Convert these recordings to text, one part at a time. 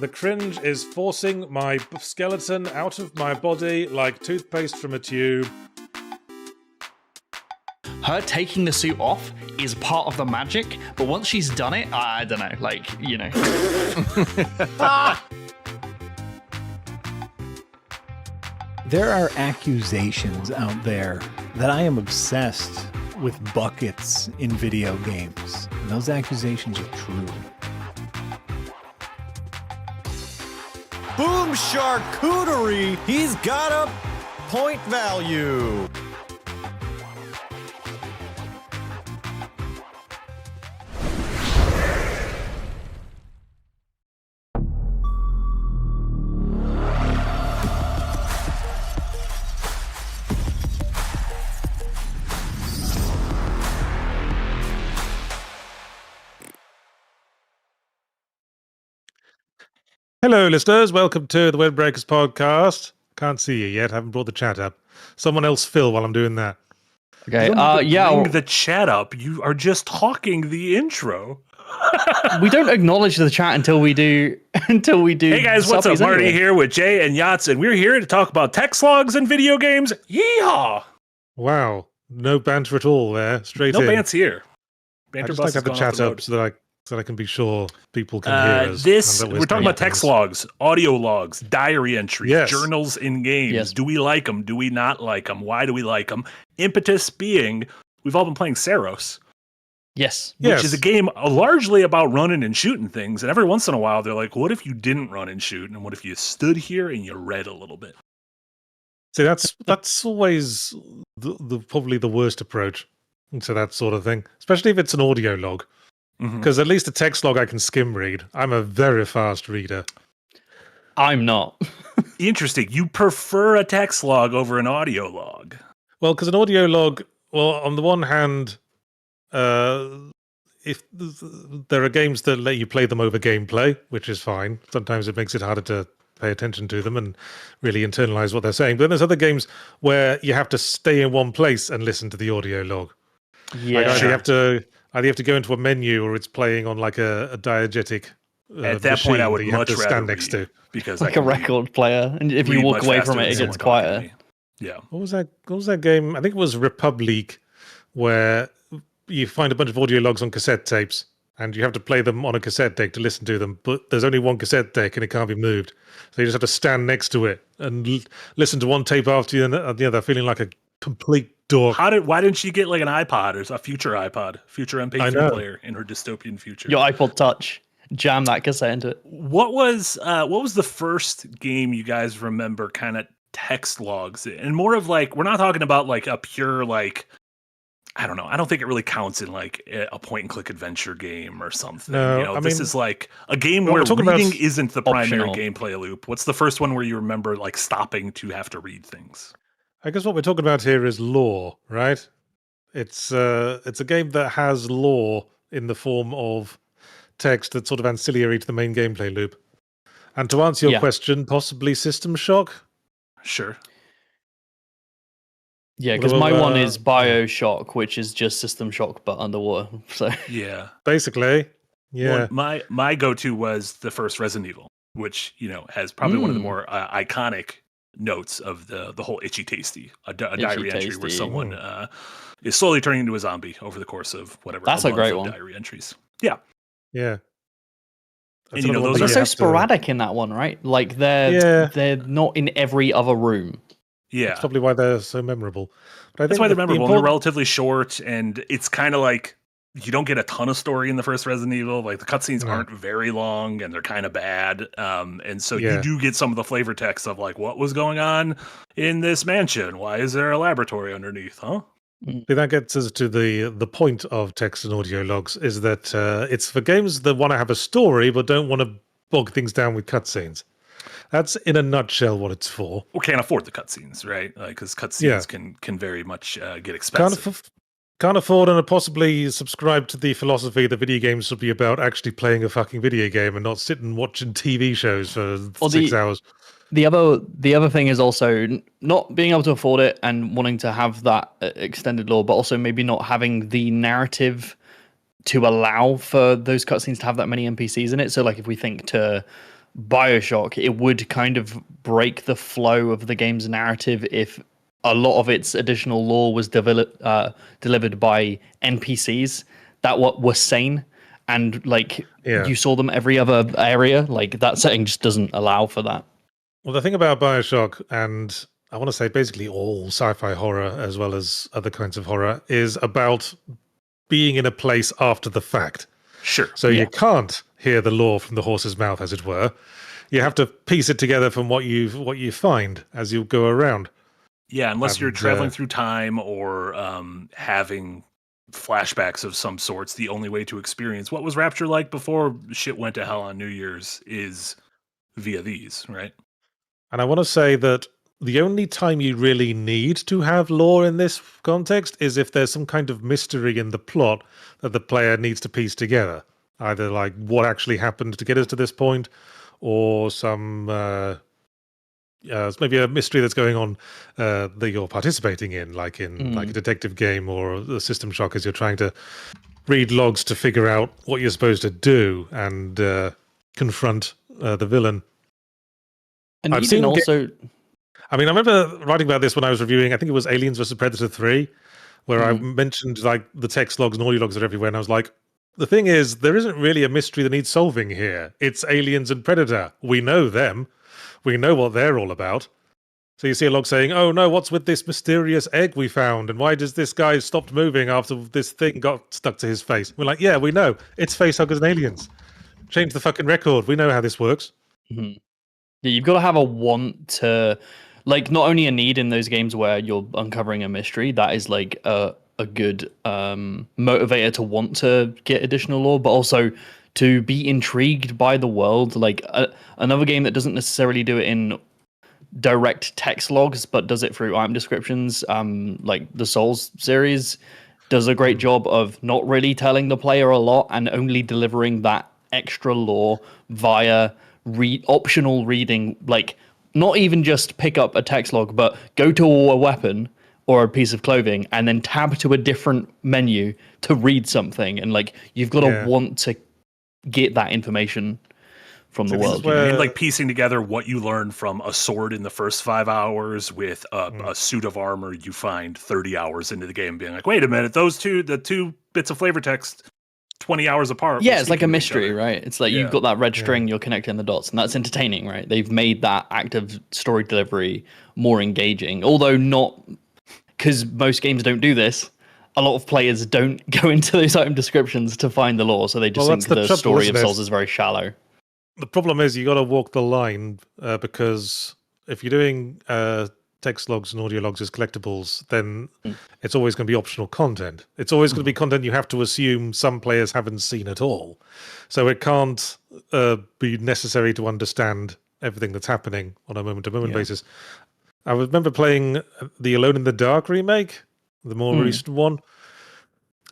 The cringe is forcing my skeleton out of my body like toothpaste from a tube. Her taking the suit off is part of the magic, but once she's done it, I don't know, like, you know. There are accusations out there that I am obsessed with buckets in video games. And those accusations are true. Boom charcuterie! He's got a point value! Hello, listeners. Welcome to the Windbreakers podcast. Can't see you yet. Haven't brought the chat up. Someone else fill while I'm doing that. Okay. Bring the chat up. You are just talking the intro. We don't acknowledge the chat until we do. Hey guys, what's up? Marty here with Jay and Yahtzee, and we're here to talk about text logs and video games. Yeehaw! Wow, no banter at all there. Straight no in. No banter here. Banter I just like to have the chat up so that I can be sure people can hear us. We're talking about text logs, audio logs, diary entries, journals in games. Yes. Do we like them? Do we not like them? Why do we like them? Impetus being, we've all been playing Saros. Yes. Which is a game largely about running and shooting things. And every once in a while, they're like, what if you didn't run and shoot? And what if you stood here and you read a little bit? See, that's always probably the worst approach to that sort of thing, especially if it's an audio log. Because at least a text log I can skim read. I'm a very fast reader. I'm not. Interesting. You prefer a text log over an audio log? Well, because an audio log, on the one hand, if there are games that let you play them over gameplay, which is fine. Sometimes it makes it harder to pay attention to them and really internalize what they're saying. But then there's other games where you have to stay in one place and listen to the audio log. Yeah, like either you have to go into a menu or it's playing on like a diegetic. At that point, I would you much have to rather stand next to because like a record player, and if you walk away from it, it gets quieter. Yeah. What was that game? I think it was Republic, where you find a bunch of audio logs on cassette tapes, and you have to play them on a cassette deck to listen to them. But there's only one cassette deck, and it can't be moved, so you just have to stand next to it and listen to one tape after the other, feeling like a complete dork. Why didn't she get like an iPod or a future MP3 player in her dystopian future? Your iPod Touch, jam that cassette into it. What was the first game you guys remember kind of text logs? And more of like, we're not talking about like a pure like, I don't know. I don't think it really counts in like a point and click adventure game or something. No, this is like a game where reading isn't the primary gameplay loop. What's the first one where you remember like stopping to have to read things? I guess what we're talking about here is lore, right? It's a game that has lore in the form of text that's sort of ancillary to the main gameplay loop. And to answer your question, possibly System Shock? Sure. Yeah, because my one is BioShock, which is just System Shock but underwater. So yeah, basically, yeah. Well, my go-to was the first Resident Evil, which has probably one of the more iconic notes of the whole Itchy Tasty, a diary entry where someone is slowly turning into a zombie over the course of whatever. That's a great one. Diary entries. Yeah. And those are so sporadic in that one, right? Like they're not in every other room. Yeah, that's probably why they're so memorable. But I think that's why they're memorable. They're relatively short, and it's kind of like you don't get a ton of story in the first Resident Evil. Like the cutscenes aren't very long, and they're kind of bad. And so you do get some of the flavor text of like what was going on in this mansion. Why is there a laboratory underneath? Huh? That gets us to the point of text and audio logs is that it's for games that want to have a story but don't want to bog things down with cutscenes. That's in a nutshell what it's for. Or can't afford the cutscenes, right? Because cutscenes can very much get expensive. Can't afford and possibly subscribe to the philosophy that video games should be about actually playing a fucking video game and not sitting watching TV shows for 6 hours. The other thing is also not being able to afford it and wanting to have that extended lore, but also maybe not having the narrative to allow for those cutscenes to have that many NPCs in it. So like if we think to BioShock, it would kind of break the flow of the game's narrative if a lot of its additional lore was delivered by NPCs that were sane and like you saw them every other area. Like that setting just doesn't allow for that. Well, the thing about BioShock, and I want to say basically all sci-fi horror as well as other kinds of horror, is about being in a place after the fact. Sure. So you can't hear the lore from the horse's mouth, as it were. You have to piece it together from what you find as you go around. Yeah, unless you're traveling through time or having flashbacks of some sorts, the only way to experience what was Rapture like before shit went to hell on New Year's is via these, right? And I want to say that the only time you really need to have lore in this context is if there's some kind of mystery in the plot that the player needs to piece together. Either like what actually happened to get us to this point, or some maybe a mystery that's going on that you're participating in, like in like a detective game or a System Shock, as you're trying to read logs to figure out what you're supposed to do and confront the villain. And I've seen also. I mean, I remember writing about this when I was reviewing, I think it was Aliens vs. Predator 3, where I mentioned like the text logs and audio logs are everywhere. And I was like, the thing is, there isn't really a mystery that needs solving here. It's Aliens and Predator. We know them. We know what they're all about. So you see a log saying, oh no, what's with this mysterious egg we found? And why does this guy stop moving after this thing got stuck to his face? We're like, yeah, we know. It's facehuggers and aliens. Change the fucking record. We know how this works. Mm-hmm. Yeah, you've got to have a want to, like, not only a need in those games where you're uncovering a mystery, that is like a good motivator to want to get additional lore, but also to be intrigued by the world. Like another game that doesn't necessarily do it in direct text logs, but does it through item descriptions, like the Souls series, does a great job of not really telling the player a lot and only delivering that extra lore via optional reading, like not even just pick up a text log, but go to a weapon or a piece of clothing and then tab to a different menu to read something. And like, you've got to want to get that information from the world. And like piecing together what you learn from a sword in the first 5 hours with a suit of armor you find 30 hours into the game, being like, wait a minute, the two bits of flavor text 20 hours apart. Yeah, it's like a mystery, right? It's like you've got that red string, you're connecting the dots, and that's entertaining, right? They've made that active story delivery more engaging, although not, because most games don't do this. A lot of players don't go into those item descriptions to find the lore, so they just think the story of Souls is very shallow. The problem is you got to walk the line because if you're doing text logs and audio logs as collectibles, then it's always going to be optional content. It's always going to be content you have to assume some players haven't seen at all. So it can't be necessary to understand everything that's happening on a moment-to-moment basis. I remember playing the Alone in the Dark remake, the more recent one.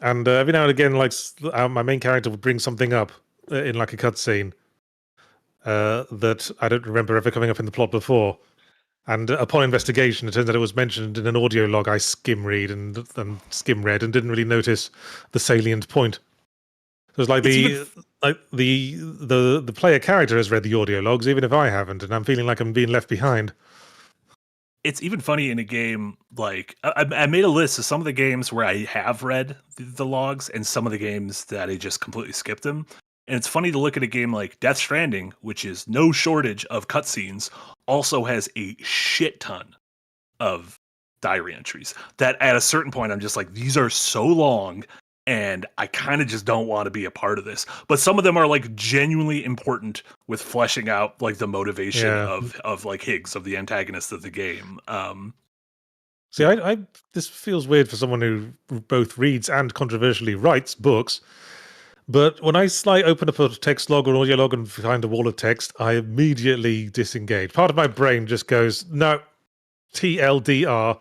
And every now and again, like my main character would bring something up in like a cutscene that I don't remember ever coming up in the plot before. And upon investigation, it turns out it was mentioned in an audio log I skim read and didn't really notice the salient point. So it's like the player character has read the audio logs, even if I haven't, and I'm feeling like I'm being left behind. It's even funny in a game like I made a list of some of the games where I have read the logs and some of the games that I just completely skipped them. And it's funny to look at a game like Death Stranding, which is no shortage of cutscenes, also has a shit ton of diary entries that at a certain point I'm just like, these are so long and I kind of just don't want to be a part of this. But some of them are like genuinely important with fleshing out like the motivation of like Higgs, of the antagonist of the game. See, I this feels weird for someone who both reads and controversially writes books. But when I open up a text log or an audio log and find a wall of text, I immediately disengage. Part of my brain just goes, no, TLDR.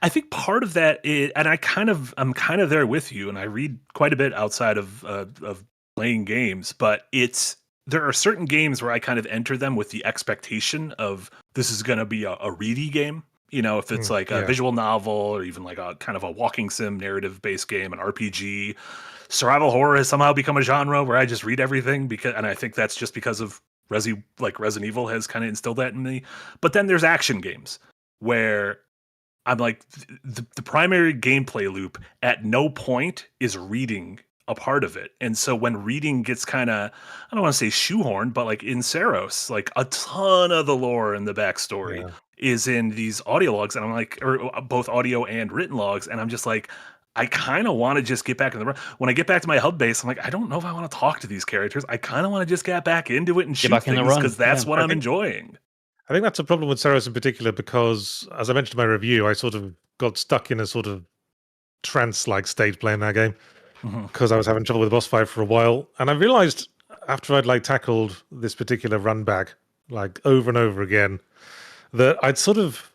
I think part of that is, and I'm kind of there with you, and I read quite a bit outside of playing games, but there are certain games where I kind of enter them with the expectation of this is going to be a ready game. You know, if it's like a visual novel or even like a kind of a walking sim narrative based game, an RPG. Survival horror has somehow become a genre where I just read everything and I think that's just because of Resident Evil has kind of instilled that in me. But then there's action games where I'm like, the primary gameplay loop at no point is reading a part of it. And so when reading gets kind of, I don't want to say shoehorned, but like in Seros, like a ton of the lore and the backstory is in these audio logs. And I'm like, or both audio and written logs. And I'm just like, I kind of want to just get back in the run. When I get back to my hub base, I'm like, I don't know if I want to talk to these characters. I kind of want to just get back into it and shoot things because that's what I'm enjoying. I think that's a problem with Seros in particular because, as I mentioned in my review, I sort of got stuck in a sort of trance-like state playing that game because I was having trouble with the boss fight for a while. And I realized after I'd like tackled this particular run back like over and over again that I'd sort of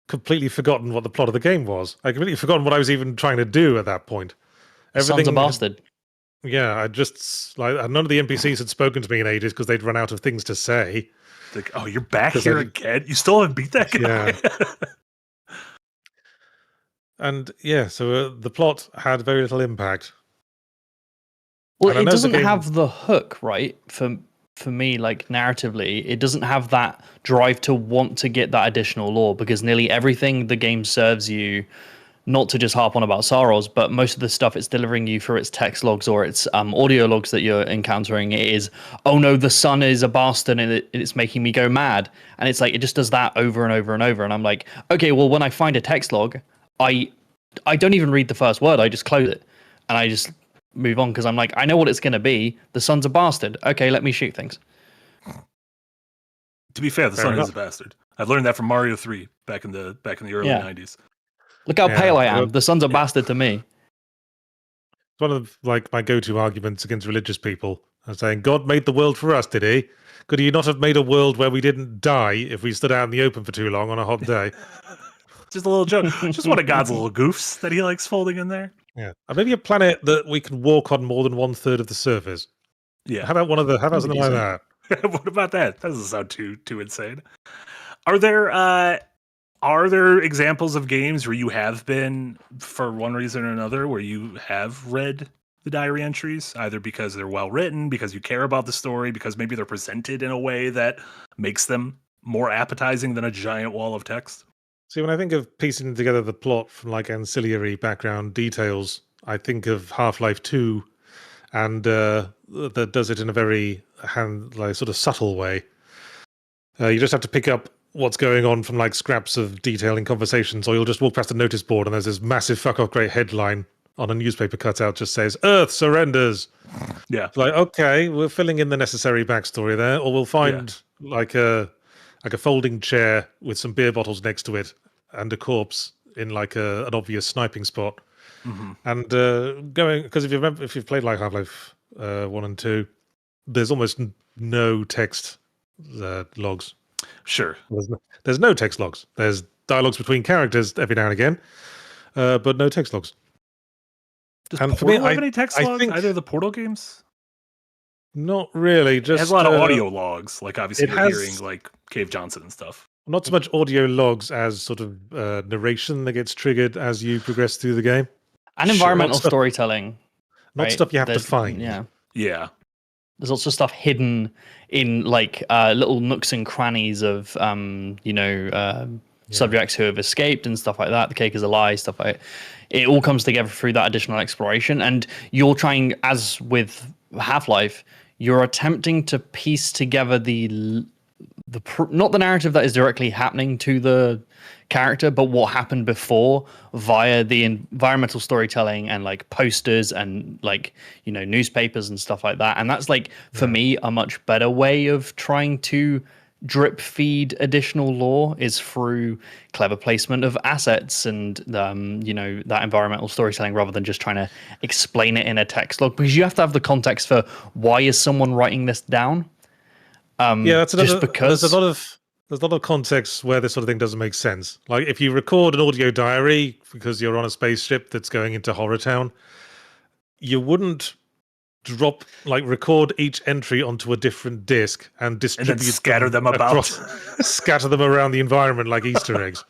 completely forgotten what the plot of the game was. I'd completely forgotten what I was even trying to do at that point. Son's a bastard. Yeah, I just like none of the NPCs had spoken to me in ages because they'd run out of things to say. Like, oh, you're back here again? You still haven't beat that guy? Yeah. And yeah, so the plot had very little impact. Well, it doesn't have the hook, right? For me, like narratively, it doesn't have that drive to want to get that additional lore because nearly everything the game serves you, not to just harp on about Saros, but most of the stuff it's delivering you through its text logs or its audio logs that you're encountering is, oh no, the sun is a bastard and it's making me go mad. And it's like, it just does that over and over and over. And I'm like, okay, well, when I find a text log, I don't even read the first word. I just close it and I just move on because I'm like, I know what it's going to be. The sun's a bastard. Okay, let me shoot things. To be fair, the sun is a bastard. I've learned that from Mario 3 back in the early 90s. Look how pale I am. The sun's a bastard to me. It's one of like my go-to arguments against religious people. I'm saying, God made the world for us, did he? Could he not have made a world where we didn't die if we stood out in the open for too long on a hot day? Just a little joke. Just one of God's little goofs that he likes folding in there. Yeah. Or maybe a planet that we can walk on more than 1/3 of the surface. Yeah. How about something like that? What about that? That doesn't sound too insane. Are there examples of games where you have been, for one reason or another, where you have read the diary entries, either because they're well written, because you care about the story, because maybe they're presented in a way that makes them more appetizing than a giant wall of text? See, when I think of piecing together the plot from like ancillary background details, I think of Half-Life 2, and that does it in a very sort of subtle way. You just have to pick up what's going on from like scraps of detail in conversations, or you'll just walk past a notice board and there's this massive fuck off great headline on a newspaper cutout just says Earth surrenders. Yeah. Like, okay, we're filling in the necessary backstory there, or we'll find like a folding chair with some beer bottles next to it and a corpse in like an obvious sniping spot. And going, because if you've played like Half-Life 1 and 2, there's almost no text logs. Sure. There's no text logs. There's dialogues between characters every now and again, but no text logs. Does Portal have any text logs? Either of the Portal games? Not really. Just it has a lot of audio logs. Like obviously you're hearing like Cave Johnson and stuff. Not so much audio logs as sort of narration that gets triggered as you progress through the game. And environmental storytelling. Not stuff you have to find. Yeah. There's also stuff hidden in like little nooks and crannies of subjects who have escaped and stuff like that. The cake is a lie, stuff like it all comes together through that additional exploration. And you're trying, as with Half-Life, you're attempting to piece together not the narrative that is directly happening to the character, but what happened before via the environmental storytelling and like posters and like newspapers and stuff like that. And that's like for me a much better way of trying to drip feed additional lore is through clever placement of assets and that environmental storytelling rather than just trying to explain it in a text log, because you have to have the context for why is someone writing this down. That's another, just because there's a lot of contexts where this sort of thing doesn't make sense. Like if you record an audio diary because you're on a spaceship that's going into Horror Town, you wouldn't record each entry onto a different disc and distribute and then scatter them about, scatter them around the environment like Easter eggs.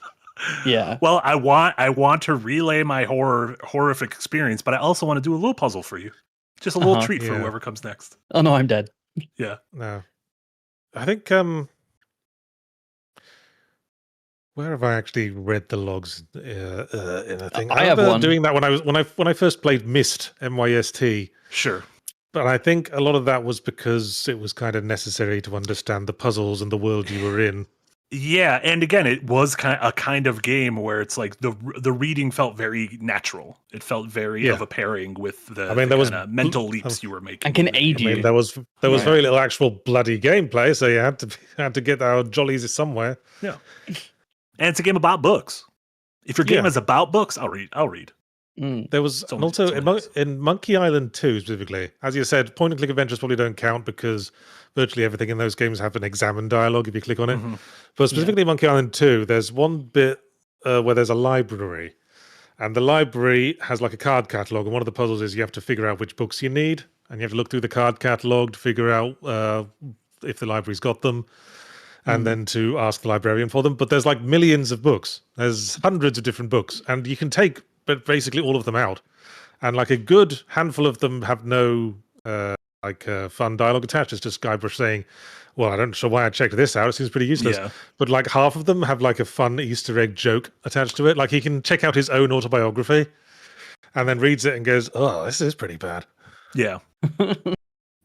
Yeah. Well, I want to relay my horrific experience, but I also want to do a little puzzle for you. Just a little treat for whoever comes next. Oh no, I'm dead. Yeah. No. I think where have I actually read the logs in a thing? I have remember one. doing that when I first played Myst, MYST. Sure. But I think a lot of that was because it was kind of necessary to understand the puzzles and the world you were in. Yeah, and again, it was a kind of game where it's like the reading felt very natural. It felt very of a pairing with the there was kind of mental leaps you were making. And can aid you. There was very little actual bloody gameplay, so you had to get our jollies somewhere. Yeah, and it's a game about books. If your game is about books, I'll read. There was also in Monkey Island 2 specifically, as you said, point and click adventures probably don't count because virtually everything in those games have an examine dialogue if you click on it. But specifically Monkey Island 2, there's one bit where there's a library, and the library has like a card catalog, and one of the puzzles is you have to figure out which books you need, and you have to look through the card catalog to figure out if the library's got them, and then to ask the librarian for them. But there's like millions of books. There's hundreds of different books, and you can take basically all of them out, and like a good handful of them have no fun dialogue attached. It's just Guybrush saying, well, I don't know why I checked this out, it seems pretty useless. But like half of them have like a fun Easter egg joke attached to it. Like he can check out his own autobiography and then reads it and goes, oh, this is pretty bad. Yeah.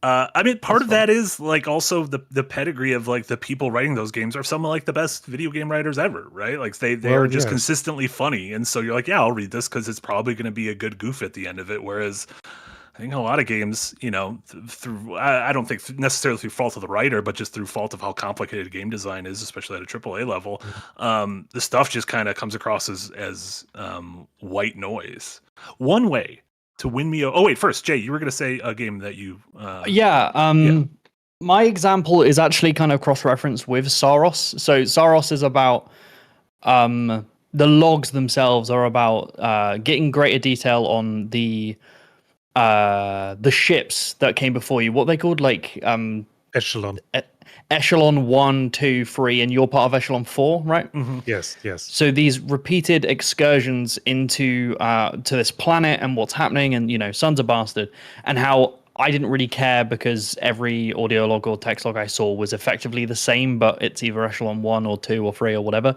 I mean, part of that is like also the pedigree of like the people writing those games are some of like the best video game writers ever, right? Like they are just consistently funny, and so you're like, yeah, I'll read this because it's probably going to be a good goof at the end of it. Whereas I think a lot of games, you know, through I don't think necessarily through fault of the writer, but just through fault of how complicated game design is, especially at a AAA level, the stuff just kind of comes across as white noise. One way to win me. Oh wait, first, Jay, you were going to say a game that you. My example is actually kind of cross-referenced with Saros. So Saros is about the logs themselves are about getting greater detail on the ships that came before you. What they called like Echelon. Echelon 1, 2, 3, and you're part of Echelon 4, right? Yes. So these repeated excursions into to this planet and what's happening, and you know, Son's a bastard, and how I didn't really care because every audio log or text log I saw was effectively the same, but it's either Echelon 1 or 2 or 3 or whatever.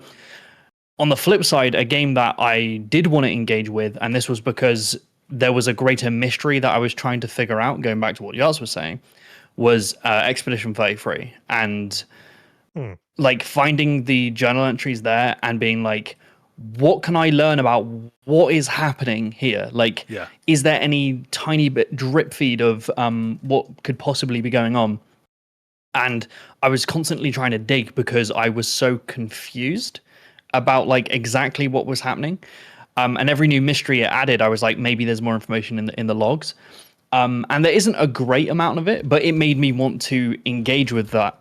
On the flip side, a game that I did want to engage with, and this was because there was a greater mystery that I was trying to figure out, going back to what Yahtzee was saying, was Expedition 33, and like finding the journal entries there and being like, what can I learn about what is happening here? Like, is there any tiny bit drip feed of what could possibly be going on? And I was constantly trying to dig because I was so confused about like exactly what was happening. And every new mystery it added, I was like, maybe there's more information in the logs. And there isn't a great amount of it, but it made me want to engage with that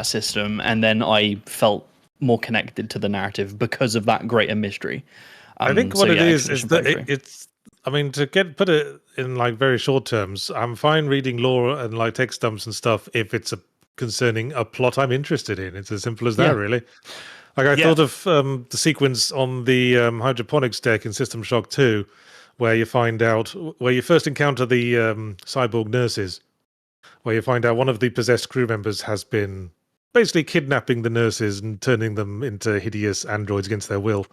system, and then I felt more connected to the narrative because of that greater mystery. I think what it is that it's. I mean, to put it in like very short terms, I'm fine reading lore and like text dumps and stuff if it's concerning a plot I'm interested in. It's as simple as that, really. Like I thought of the sequence on the hydroponics deck in System Shock 2, where you first encounter the cyborg nurses, where you find out one of the possessed crew members has been basically kidnapping the nurses and turning them into hideous androids against their will.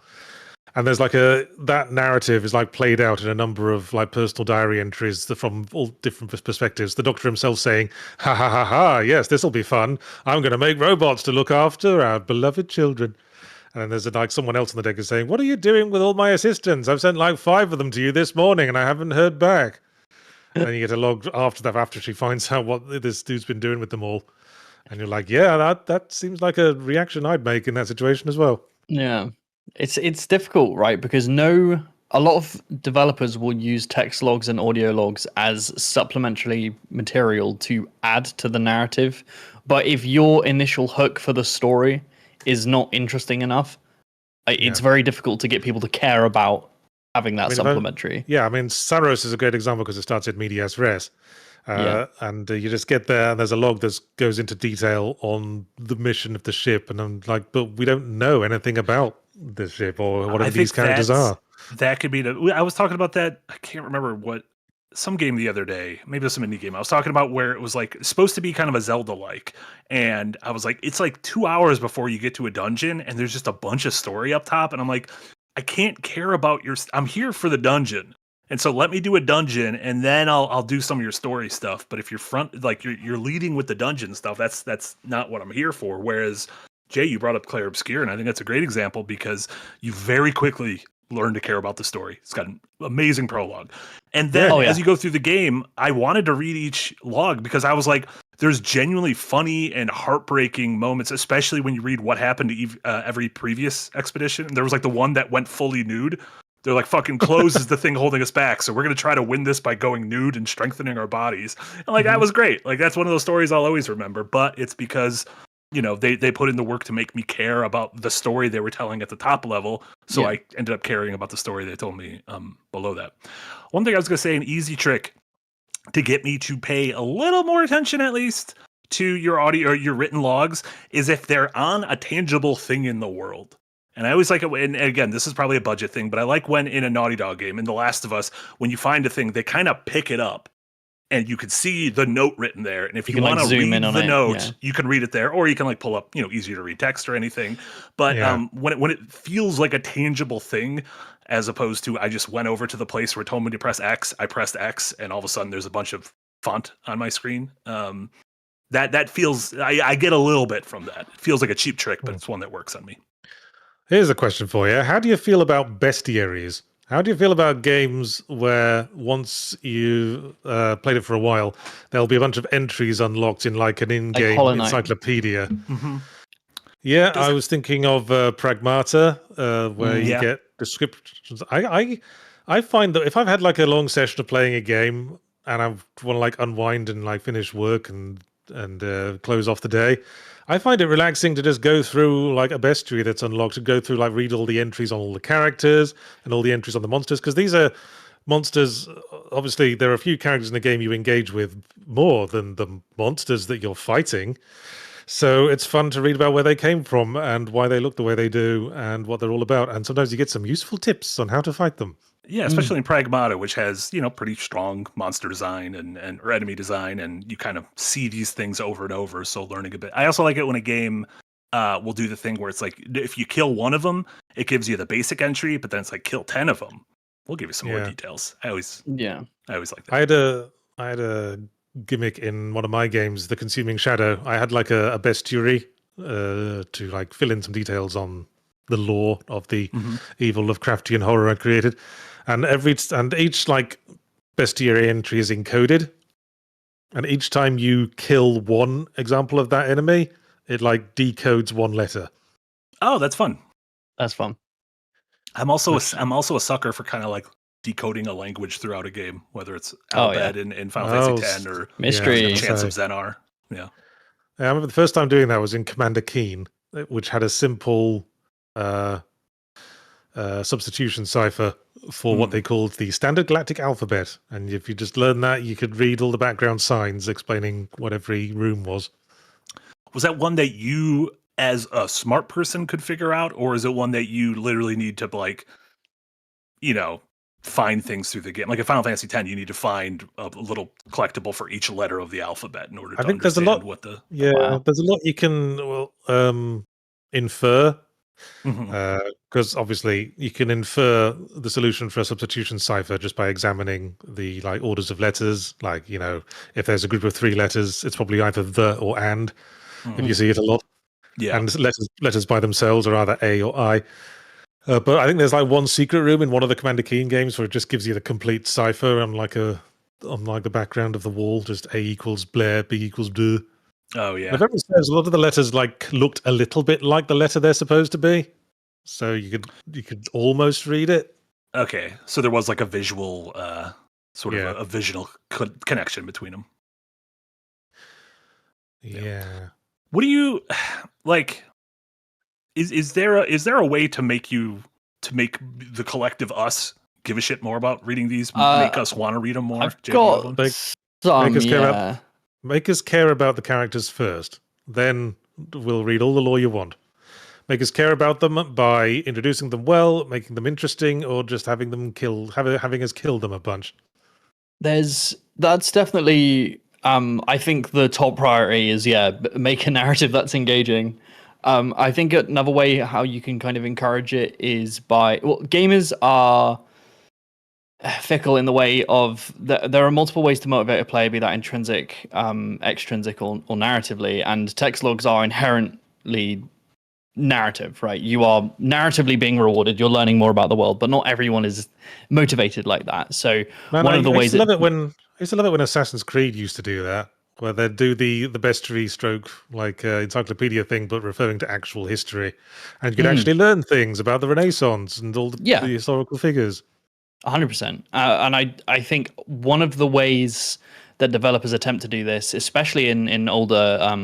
And there's like that narrative is like played out in a number of like personal diary entries from all different perspectives. The doctor himself saying, ha ha ha ha, yes, this will be fun. I'm going to make robots to look after our beloved children. And then there's like someone else on the deck is saying, what are you doing with all my assistants? I've sent like 5 of them to you this morning and I haven't heard back. And then you get a log after that, after she finds out what this dude's been doing with them all. And you're like, yeah, that seems like a reaction I'd make in that situation as well. Yeah. It's difficult, right? Because a lot of developers will use text logs and audio logs as supplementary material to add to the narrative. But if your initial hook for the story is not interesting enough, it's very difficult to get people to care about having that supplementary. I mean, Saros is a great example because it starts at medias res. And you just get there and there's a log that goes into detail on the mission of the ship. And I'm like, but we don't know anything about the ship or whatever these characters are. That could be I was talking about that. I can't remember what some game the other day, maybe it was some indie game I was talking about, where it was like supposed to be kind of a Zelda like, and I was like, it's like 2 hours before you get to a dungeon, and there's just a bunch of story up top, and I'm like, I can't care about I'm here for the dungeon, and so let me do a dungeon, and then I'll do some of your story stuff. But if you're leading with the dungeon stuff, that's not what I'm here for. Whereas Jay, you brought up Claire Obscure, and I think that's a great example because you very quickly learn to care about the story. It's got an amazing prologue. And then as you go through the game, I wanted to read each log because I was like, there's genuinely funny and heartbreaking moments, especially when you read what happened to every previous expedition. There was like the one that went fully nude. They're like, fucking clothes is the thing holding us back. So we're going to try to win this by going nude and strengthening our bodies. And like, that was great. Like, that's one of those stories I'll always remember, but it's because they put in the work to make me care about the story they were telling at the top level. So I ended up caring about the story they told me below that. One thing I was going to say, an easy trick to get me to pay a little more attention, at least, to your audio or your written logs, is if they're on a tangible thing in the world. And I always like it. And again, this is probably a budget thing, but I like when in a Naughty Dog game, in The Last of Us, when you find a thing, they kind of pick it up. And you could see the note written there. And if you want to read the note, you can read it there, or you can like pull up, easier to read text or anything. But when it feels like a tangible thing, as opposed to I just went over to the place where it told me to press X, I pressed X, and all of a sudden there's a bunch of font on my screen. That feels, I get a little bit from that. It feels like a cheap trick, but it's one that works on me. Here's a question for you. How do you feel about Bestiaries? How do you feel about games where once you played it for a while, there'll be a bunch of entries unlocked in like an in-game encyclopedia? Mm-hmm. Yeah, I was thinking of Pragmata, where you get descriptions. I find that if I've had like a long session of playing a game and I want to like unwind and like finish work and close off the day, I find it relaxing to just go through like a bestiary that's unlocked and go through like read all the entries on all the characters and all the entries on the monsters, because these are monsters. Obviously, there are a few characters in the game you engage with more than the monsters that you're fighting. So it's fun to read about where they came from and why they look the way they do and what they're all about. And sometimes you get some useful tips on how to fight them. Yeah, especially in Pragmata, which has, pretty strong monster design and or enemy design, and you kind of see these things over and over, so learning a bit. I also like it when a game will do the thing where it's like, if you kill one of them, it gives you the basic entry, but then it's like, kill 10 of them. We'll give you some more details. I always like that. I had a gimmick in one of my games, The Consuming Shadow. I had like a bestiary to like fill in some details on the lore of the evil Lovecraftian horror I created. And each like bestiary entry is encoded, and each time you kill one example of that enemy, it like decodes one letter. Oh, that's fun. That's fun. I'm also a sucker for kind of like decoding a language throughout a game, whether it's Alphabet in Final Fantasy X or Mystery Chants of Xenar. Yeah. I remember the first time doing that was in Commander Keen, which had a simple substitution cipher for what they called the Standard Galactic Alphabet. And if you just learn that, you could read all the background signs explaining what every room was. Was that one that you, as a smart person, could figure out? Or is it one that you literally need to, like, find things through the game? Like in Final Fantasy X, you need to find a little collectible for each letter of the alphabet in order to understand there's a lot, what the... there's a lot you can infer. Because obviously you can infer the solution for a substitution cipher just by examining the like orders of letters. Like, if there's a group of 3 letters, it's probably either the or and. If you see it a lot, and letters by themselves are either A or I. But I think there's like one secret room in one of the Commander Keen games where it just gives you the complete cipher on like the background of the wall, just A equals Blair, B equals do. Oh yeah. The memory says a lot of the letters like looked a little bit like the letter they're supposed to be, so you could almost read it. Okay, so there was like a visual, sort of a visual connection between them. Yeah. What do you like? Is there a way to make the collective us give a shit more about reading these? Make us want to read them more. I've got some. Make us care about the characters first, then we'll read all the lore you want. Make us care about them by introducing them well, making them interesting, or just having us kill them a bunch. That's definitely I think the top priority is make a narrative that's engaging. I think another way how you can kind of encourage it is by gamers are fickle in the way of there are multiple ways to motivate a player, be that intrinsic, extrinsic, or narratively, and text logs are inherently narrative, right? You are narratively being rewarded, you're learning more about the world, but not everyone is motivated like that. So one of the ways I used to love it when Assassin's Creed used to do that, where they'd do the bestiary stroke like encyclopedia thing, but referring to actual history, and you could actually learn things about the Renaissance and all the historical figures. 100%. And I think one of the ways that developers attempt to do this, especially in older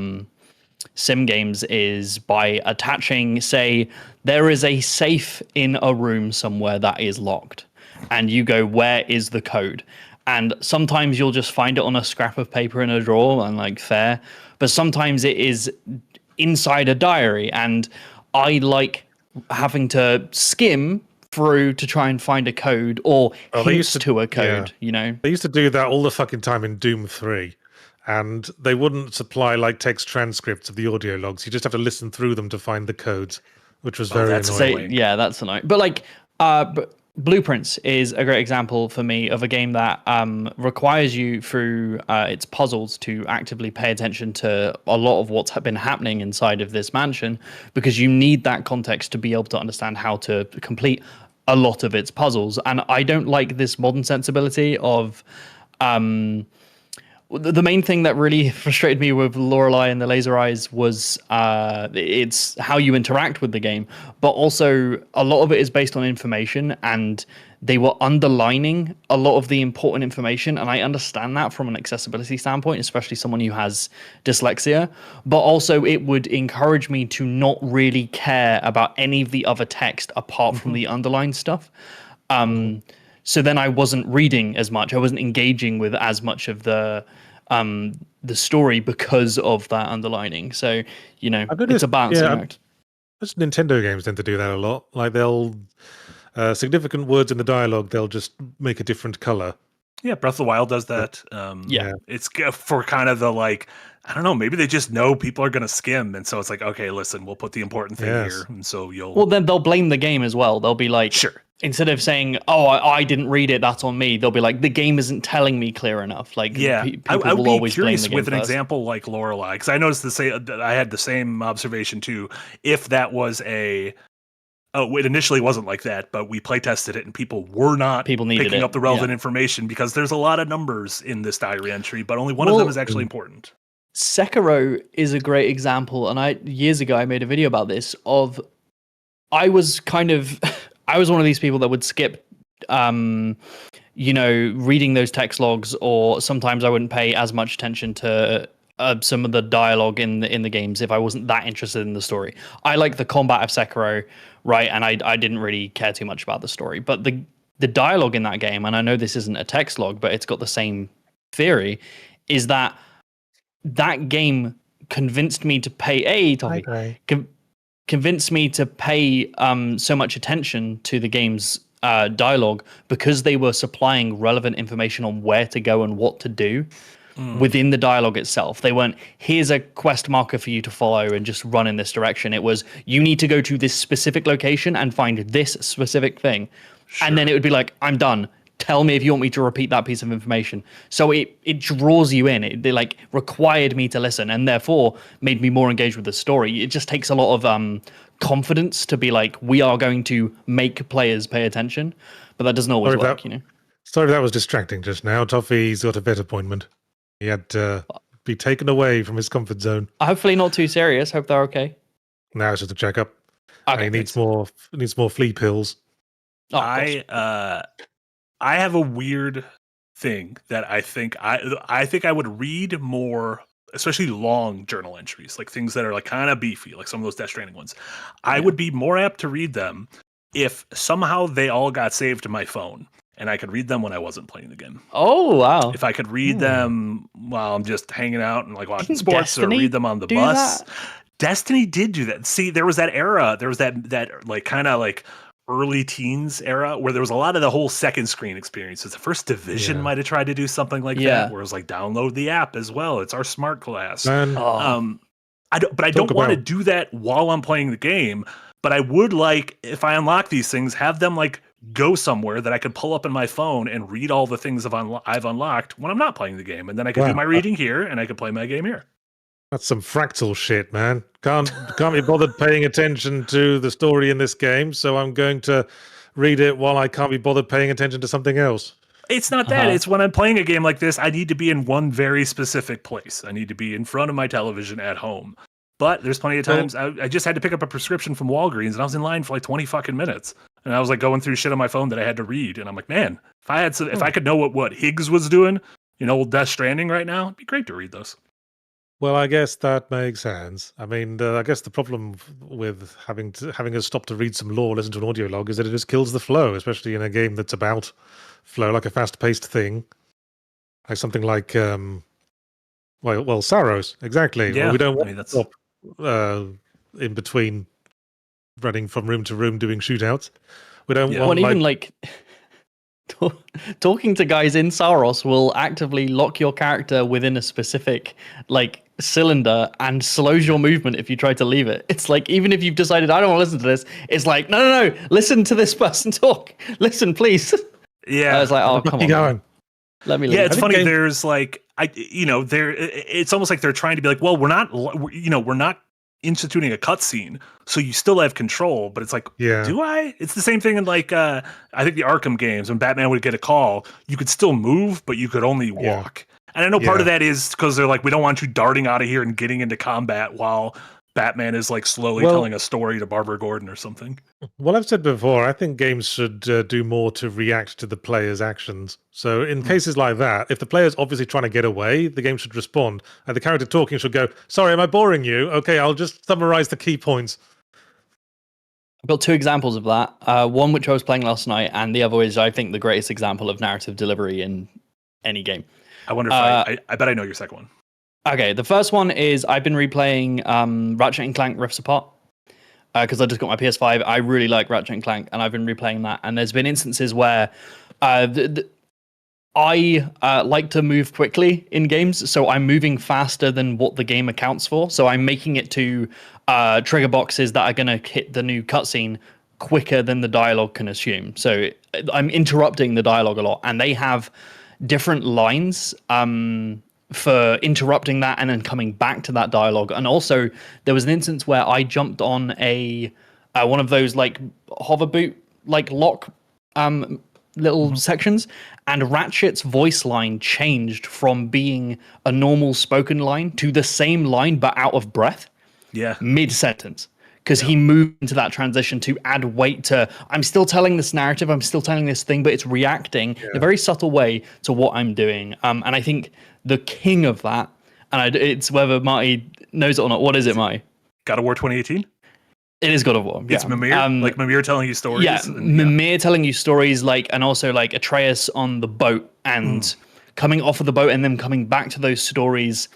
sim games, is by attaching, say, there is a safe in a room somewhere that is locked, and you go, where is the code? And sometimes you'll just find it on a scrap of paper in a drawer, and like fair, but sometimes it is inside a diary, and I like having to skim through to try and find a code or hints to a code, you know? They used to do that all the fucking time in Doom 3. And they wouldn't supply like text transcripts of the audio logs. You just have to listen through them to find the codes, which was very annoying. That's annoying. But like, Blueprints is a great example for me of a game that requires you through its puzzles to actively pay attention to a lot of what's been happening inside of this mansion, because you need that context to be able to understand how to complete a lot of its puzzles. And I don't like this modern sensibility of the main thing that really frustrated me with Lorelei and the Laser Eyes was it's how you interact with the game, but also a lot of it is based on information, and they were underlining a lot of the important information, and I understand that from an accessibility standpoint, especially someone who has dyslexia, but also it would encourage me to not really care about any of the other text apart from the underlined stuff. So then I wasn't reading as much. I wasn't engaging with as much of the story because of that underlining. So, you know, it's a balancing act. Most Nintendo games tend to do that a lot. Like they'll significant words in the dialogue, they'll just make a different color. Yeah, Breath of the Wild does that. It's for kind of the like, I don't know, maybe they just know people are going to skim. And so it's like, okay, listen, we'll put the important thing here. And so Well, then they'll blame the game as well. They'll be like, sure. Instead of saying, "Oh, I didn't read it, that's on me," they'll be like, "The game isn't telling me clear enough." Like, I would be curious with an example like Lorelei, because I noticed I had the same observation too. If that was it initially wasn't like that, but we play tested it, and people were not picking up the relevant information because there's a lot of numbers in this diary entry, but only one of them is actually important. Sekiro is a great example, and years ago I made a video about this. I was one of these people that would skip, reading those text logs, or sometimes I wouldn't pay as much attention to some of the dialogue in the games if I wasn't that interested in the story. I like the combat of Sekiro, right? And I didn't really care too much about the story, but the dialogue in that game, and I know this isn't a text log, but it's got the same theory, is that game convinced me to pay convinced me to pay so much attention to the game's dialogue, because they were supplying relevant information on where to go and what to do within the dialogue itself. They weren't, here's a quest marker for you to follow and just run in this direction. It was, you need to go to this specific location and find this specific thing. Sure. And then it would be like, I'm done. Tell me if you want me to repeat that piece of information. So it draws you in. They like required me to listen, and therefore made me more engaged with the story. It just takes a lot of confidence to be like, we are going to make players pay attention, but that doesn't always work, Sorry, that was distracting just now. Toffee's got a vet appointment. He had to be taken away from his comfort zone. Hopefully not too serious. Hope they're okay. Now it's just a checkup. Okay, he needs more flea pills. Oh, I have a weird thing that I think I would read more, especially long journal entries, like things that are like kind of beefy, like some of those Death Stranding ones. I would be more apt to read them if somehow they all got saved to my phone and I could read them when I wasn't playing the game. Oh, wow. If I could read them while I'm just hanging out and like watching sports, or read them on the bus. Destiny did do that. See, there was that era, there was that like kind of like early teens era where there was a lot of the whole second screen experiences. The first Division might have tried to do something like that, where it was like download the app as well. It's our smart glass. Man, I don't want to do that while I'm playing the game, but I would like, if I unlock these things, have them like go somewhere that I could pull up in my phone and read all the things I've unlocked when I'm not playing the game. And then I could do my reading here and I could play my game here. That's some fractal shit, man. Can't be bothered paying attention to the story in this game, so I'm going to read it while I can't be bothered paying attention to something else. It's not that. It's when I'm playing a game like this, I need to be in one very specific place. I need to be in front of my television at home. But there's plenty of times I just had to pick up a prescription from Walgreens and I was in line for like 20 fucking minutes. And I was like going through shit on my phone that I had to read. And I'm like, man, if I could know what Higgs was doing, old Death Stranding right now, it'd be great to read this. Well, I guess that makes sense. I mean, I guess the problem with having us stop to read some lore, listen to an audio log, is that it just kills the flow, especially in a game that's about flow, like a fast-paced thing, like something like, Saros, exactly. Yeah, well, we don't want to stop in between running from room to room doing shootouts. We don't want even talking to guys in Saros will actively lock your character within a specific cylinder and slows your movement if you try to leave it. It's like, even if you've decided I don't want to listen to this, it's like, no, listen to this person talk. Listen, please. Yeah. I was like, oh, come on. Going. Let me leave. Yeah, it's funny. There's it's almost like they're trying to be like, well, we're not instituting a cutscene, so you still have control, but it's like, do I? It's the same thing in I think the Arkham games, when Batman would get a call, you could still move, but you could only walk. And I know part of that is because they're like, we don't want you darting out of here and getting into combat while Batman is slowly telling a story to Barbara Gordon or something. Well, I've said before, I think games should do more to react to the player's actions. So in cases like that, if the player's obviously trying to get away, the game should respond. And the character talking should go, sorry, am I boring you? Okay, I'll just summarize the key points. I've got two examples of that. One which I was playing last night, and the other is, I think, the greatest example of narrative delivery in any game. I wonder if I bet I know your second one. Okay, the first one is I've been replaying Ratchet & Clank Rifts Apart because I just got my PS5. I really like Ratchet & Clank, and I've been replaying that. And there's been instances where I like to move quickly in games, so I'm moving faster than what the game accounts for. So I'm making it to trigger boxes that are going to hit the new cutscene quicker than the dialogue can assume. So I'm interrupting the dialogue a lot, and they have different lines for interrupting that and then coming back to that dialogue. And also there was an instance where I jumped on a one of those hover boot lock little sections, and Ratchet's voice line changed from being a normal spoken line to the same line but out of breath mid-sentence, because he moved into that transition to add weight to, I'm still telling this narrative, I'm still telling this thing, but it's reacting in a very subtle way to what I'm doing. And I think the king of that, and it's whether Marty knows it or not. What is it, Marty? God of War 2018? It is God of War. It's Mimir? Mimir telling you stories? Yeah, Mimir telling you stories, and also Atreus on the boat and coming off of the boat and then coming back to those stories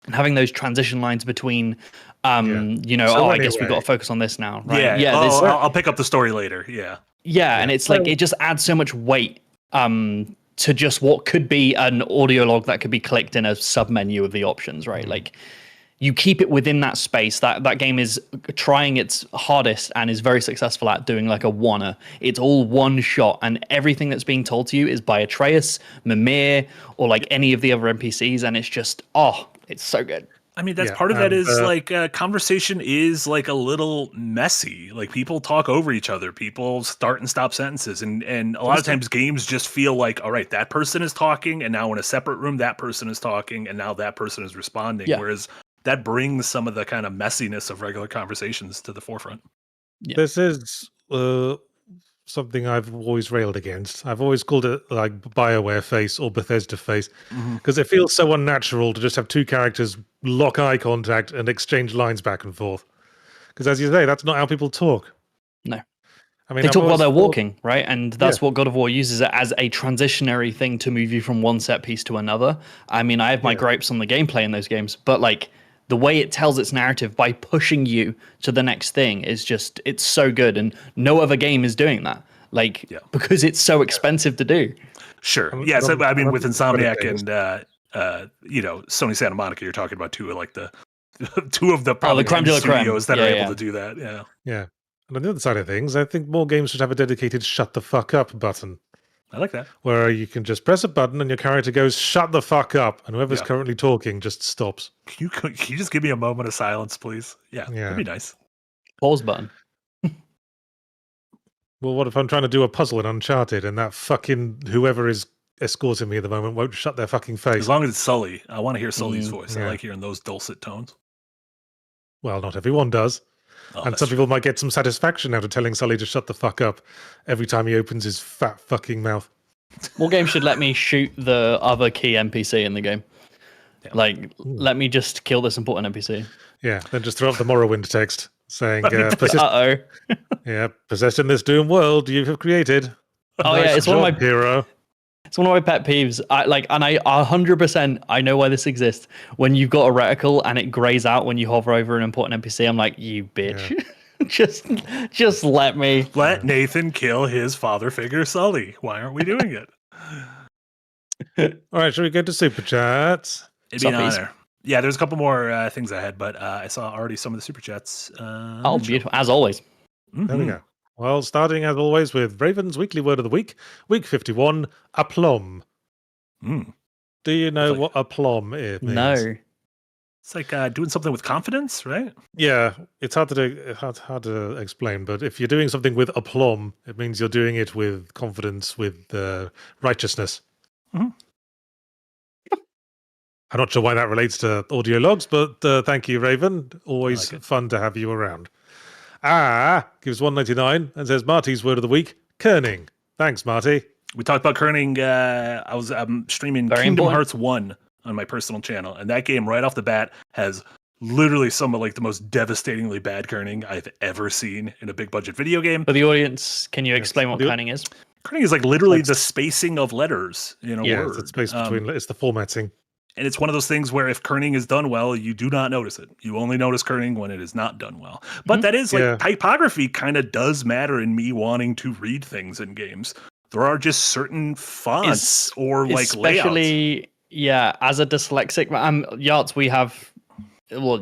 and having those transition lines between I guess we've got to focus on this now, right? I'll pick up the story later. And it's it just adds so much weight to just what could be an audio log that could be clicked in a sub menu of the options, right? You keep it within that space. That game is trying its hardest and is very successful at doing a one-er. It's all one shot, and everything that's being told to you is by Atreus, Mimir, or any of the other NPCs, and it's just it's so good. I mean, that's part of that is conversation is a little messy. People talk over each other. People start and stop sentences. And a lot of times games just feel all right, that person is talking. And now in a separate room, that person is talking. And now that person is responding. Yeah. Whereas that brings some of the kind of messiness of regular conversations to the forefront. Yeah. This is something I've always railed against. I've always called it BioWare face or Bethesda face, because it feels so unnatural to just have two characters lock eye contact and exchange lines back and forth. Because as you say, that's not how people talk. No. I mean, they talk while they're walking, right? And that's what God of War uses it as a transitionary thing to move you from one set piece to another. I mean, I have my gripes on the gameplay in those games, but the way it tells its narrative by pushing you to the next thing is just, it's so good. And no other game is doing that. Like, because it's so expensive to do. Sure. Yeah. So, I mean, with Insomniac and, Sony Santa Monica, you're talking about two of like the probably the creme de la creme studios that are able to do that. Yeah. Yeah. And on the other side of things, I think more games should have a dedicated shut the fuck up button. I like that. Where you can just press a button and your character goes, shut the fuck up. And whoever's currently talking just stops. Can you just give me a moment of silence, please? Yeah. That'd be nice. Pause button. Well, what if I'm trying to do a puzzle in Uncharted and that fucking whoever is escorting me at the moment won't shut their fucking face? As long as it's Sully. I want to hear Sully's voice. I like hearing those dulcet tones. Well, not everyone does. And some people might get some satisfaction out of telling Sully to shut the fuck up every time he opens his fat fucking mouth. More games should let me shoot the other key NPC in the game. Yeah. Like, let me just kill this important NPC. Yeah, then just throw up the Morrowind text saying, possessed in this doomed world you have created. It's one of my hero. It's one of my pet peeves. I 100%. I know why this exists. When you've got a reticle and it grays out when you hover over an important NPC, I'm like, you bitch. Yeah. just let me. Let Nathan kill his father figure, Sully. Why aren't we doing it? All right, shall we go to Super Chats? It'd be an honor. Yeah, there's a couple more things I had, but I saw already some of the Super Chats. Beautiful. As always. Mm-hmm. There we go. Well, starting as always with Raven's Weekly Word of the Week, Week 51, aplomb. Do you know what aplomb is? No. It's like doing something with confidence, right? Yeah, it's hard to explain, but if you're doing something with aplomb, it means you're doing it with confidence, with righteousness. Mm-hmm. I'm not sure why that relates to audio logs, but thank you, Raven. Always fun to have you around. Gives $1.99 and says Marty's word of the week, kerning. Thanks, Marty. We talked about kerning. I'm streaming Kingdom Hearts 1 on my personal channel, and that game right off the bat has literally some of like the most devastatingly bad kerning I've ever seen in a big budget video game. For the audience, can you explain what kerning is? Kerning is like literally the spacing of letters in a word. It's the space between. It's the formatting. And it's one of those things where if kerning is done well, you do not notice it. You only notice kerning when it is not done well. But that is like typography kind of does matter in me wanting to read things in games. There are just certain fonts or like layouts. Yeah, as a dyslexic, Yahtzee,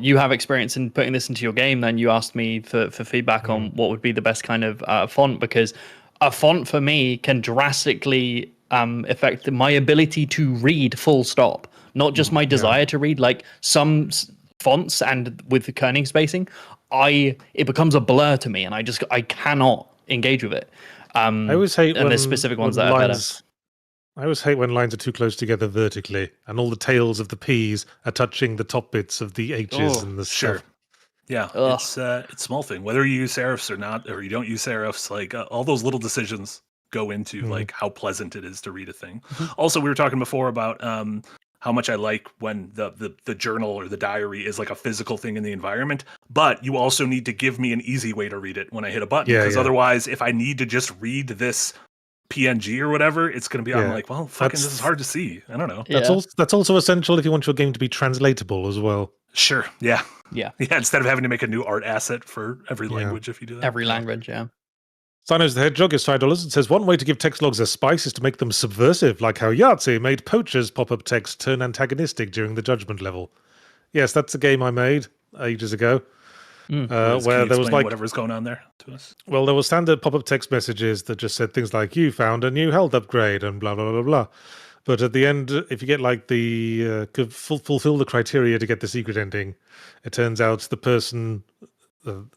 you have experience in putting this into your game. Then you asked me for feedback on what would be the best kind of font, because a font for me can drastically affect my ability to read full stop. Not just my desire to read, like some fonts and with the kerning spacing, it becomes a blur to me, and I cannot engage with it. I always hate when there's specific ones that are better. I always hate when lines are too close together vertically, and all the tails of the P's are touching the top bits of the H's and the stuff. Yeah, it's a small thing. Whether you use serifs or not, or you don't use serifs, like all those little decisions go into like how pleasant it is to read a thing. Also, we were talking before about how much I like when the journal or the diary is like a physical thing in the environment, but you also need to give me an easy way to read it when I hit a button. Because otherwise, if I need to just read this PNG or whatever, it's going to be, I'm like, well, fucking this is hard to see. I don't know. That's also essential if you want your game to be translatable as well. Sure. Yeah. Instead of having to make a new art asset for every language, if you do that. Every language, yeah. Sinos the Hedgehog is $5 and says one way to give text logs a spice is to make them subversive, like how Yahtzee made Poacher's pop-up text turn antagonistic during the judgment level. Yes, that's a game I made ages ago. Where there was like whatever's going on there to us. Well, there were standard pop-up text messages that just said things like "You found a new health upgrade" and blah blah blah blah. But at the end, if you get like the fulfill the criteria to get the secret ending, it turns out the person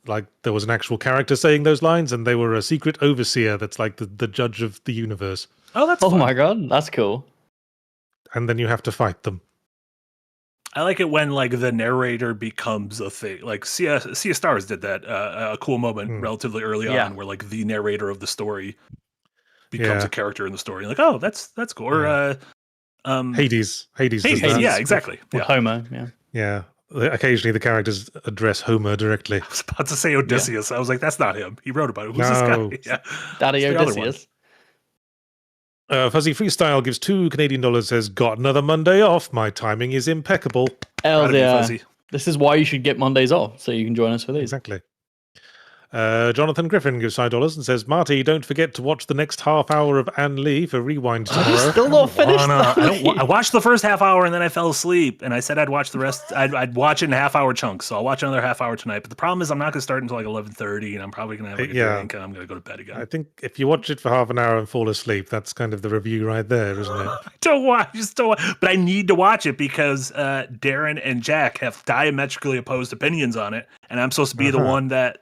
like there was an actual character saying those lines, and they were a secret overseer that's like the judge of the universe. Oh, that's fun. My god, that's cool. And then you have to fight them. I like it when like the narrator becomes a thing. Like Sea of Stars did that. A cool moment relatively early on, where like the narrator of the story becomes a character in the story. Like, oh, that's cool. Or Hades. Yeah, exactly. Homer. Yeah. Occasionally the characters address Homer directly. I was about to say Odysseus. I was like, that's not him. He wrote about it. Who's this guy? Yeah. Daddy Odysseus. Fuzzy Freestyle gives $2 Canadian, says, got another Monday off. My timing is impeccable. Hell yeah. This is why you should get Mondays off, so you can join us for these. Exactly. Jonathan Griffin gives $5 and says, Marty, don't forget to watch the next half hour of Anne Lee for Rewind tomorrow. Still not finished. I watched the first half hour and then I fell asleep. And I said I'd watch the rest. I'd watch it in half-hour chunks. So I'll watch another half hour tonight. But the problem is I'm not going to start until like 11:30, and I'm probably going to have like a drink, and I'm going to go to bed again. I think if you watch it for half an hour and fall asleep, that's kind of the review right there, isn't it? Just don't watch. But I need to watch it because Darren and Jack have diametrically opposed opinions on it, and I'm supposed to be the one that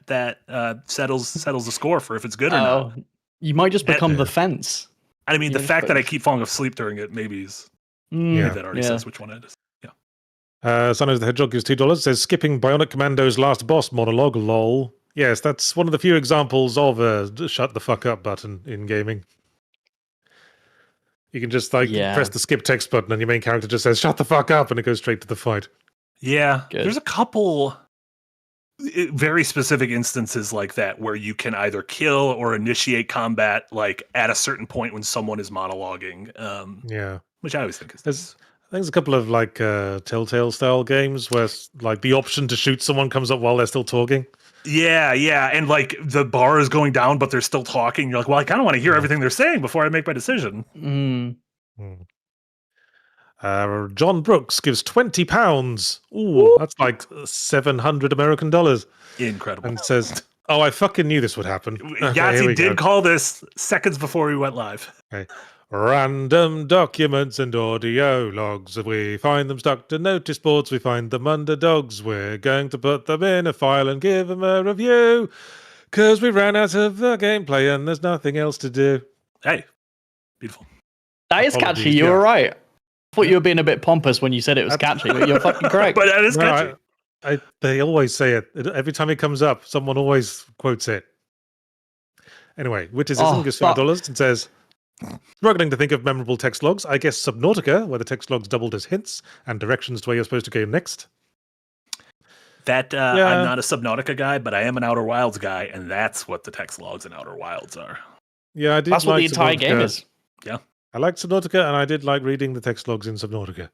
settles the score for if it's good or not. You might just become the fence. I mean, the fact that I keep falling asleep during it maybe is that already says which one it is. Yeah. Son of the Hedgehog gives $2. Says skipping Bionic Commando's last boss monologue. Lol. Yes, that's one of the few examples of a shut the fuck up button in gaming. You can just press the skip text button, and your main character just says "shut the fuck up," and it goes straight to the fight. Yeah, there's a couple very specific instances like that where you can either kill or initiate combat like at a certain point when someone is monologuing. Which I always think is there's a couple of like Telltale style games where like the option to shoot someone comes up while they're still talking. Yeah, and like the bar is going down, but they're still talking. You're like, well, I kind of want to hear everything they're saying before I make my decision. John Brooks gives £20. Ooh, that's like $700 American dollars. Incredible. And says, "Oh, I fucking knew this would happen." Yahtzee did call this seconds before we went live. Okay. Random documents and audio logs. We find them stuck to notice boards. We find them under dogs. We're going to put them in a file and give them a review. Because we ran out of the gameplay and there's nothing else to do. Hey, beautiful. That is catchy. You were right. I thought you were being a bit pompous when you said it was catchy, but you're fucking correct. But that is catchy. They always say it. Every time it comes up, someone always quotes it. Anyway, Witticism gives $5 and says, struggling to think of memorable text logs. I guess Subnautica, where the text logs doubled as hints and directions to where you're supposed to go next. I'm not a Subnautica guy, but I am an Outer Wilds guy, and that's what the text logs in Outer Wilds are. Yeah, I did. That's what the entire game is. Yeah. I liked Subnautica, and I did like reading the text logs in Subnautica.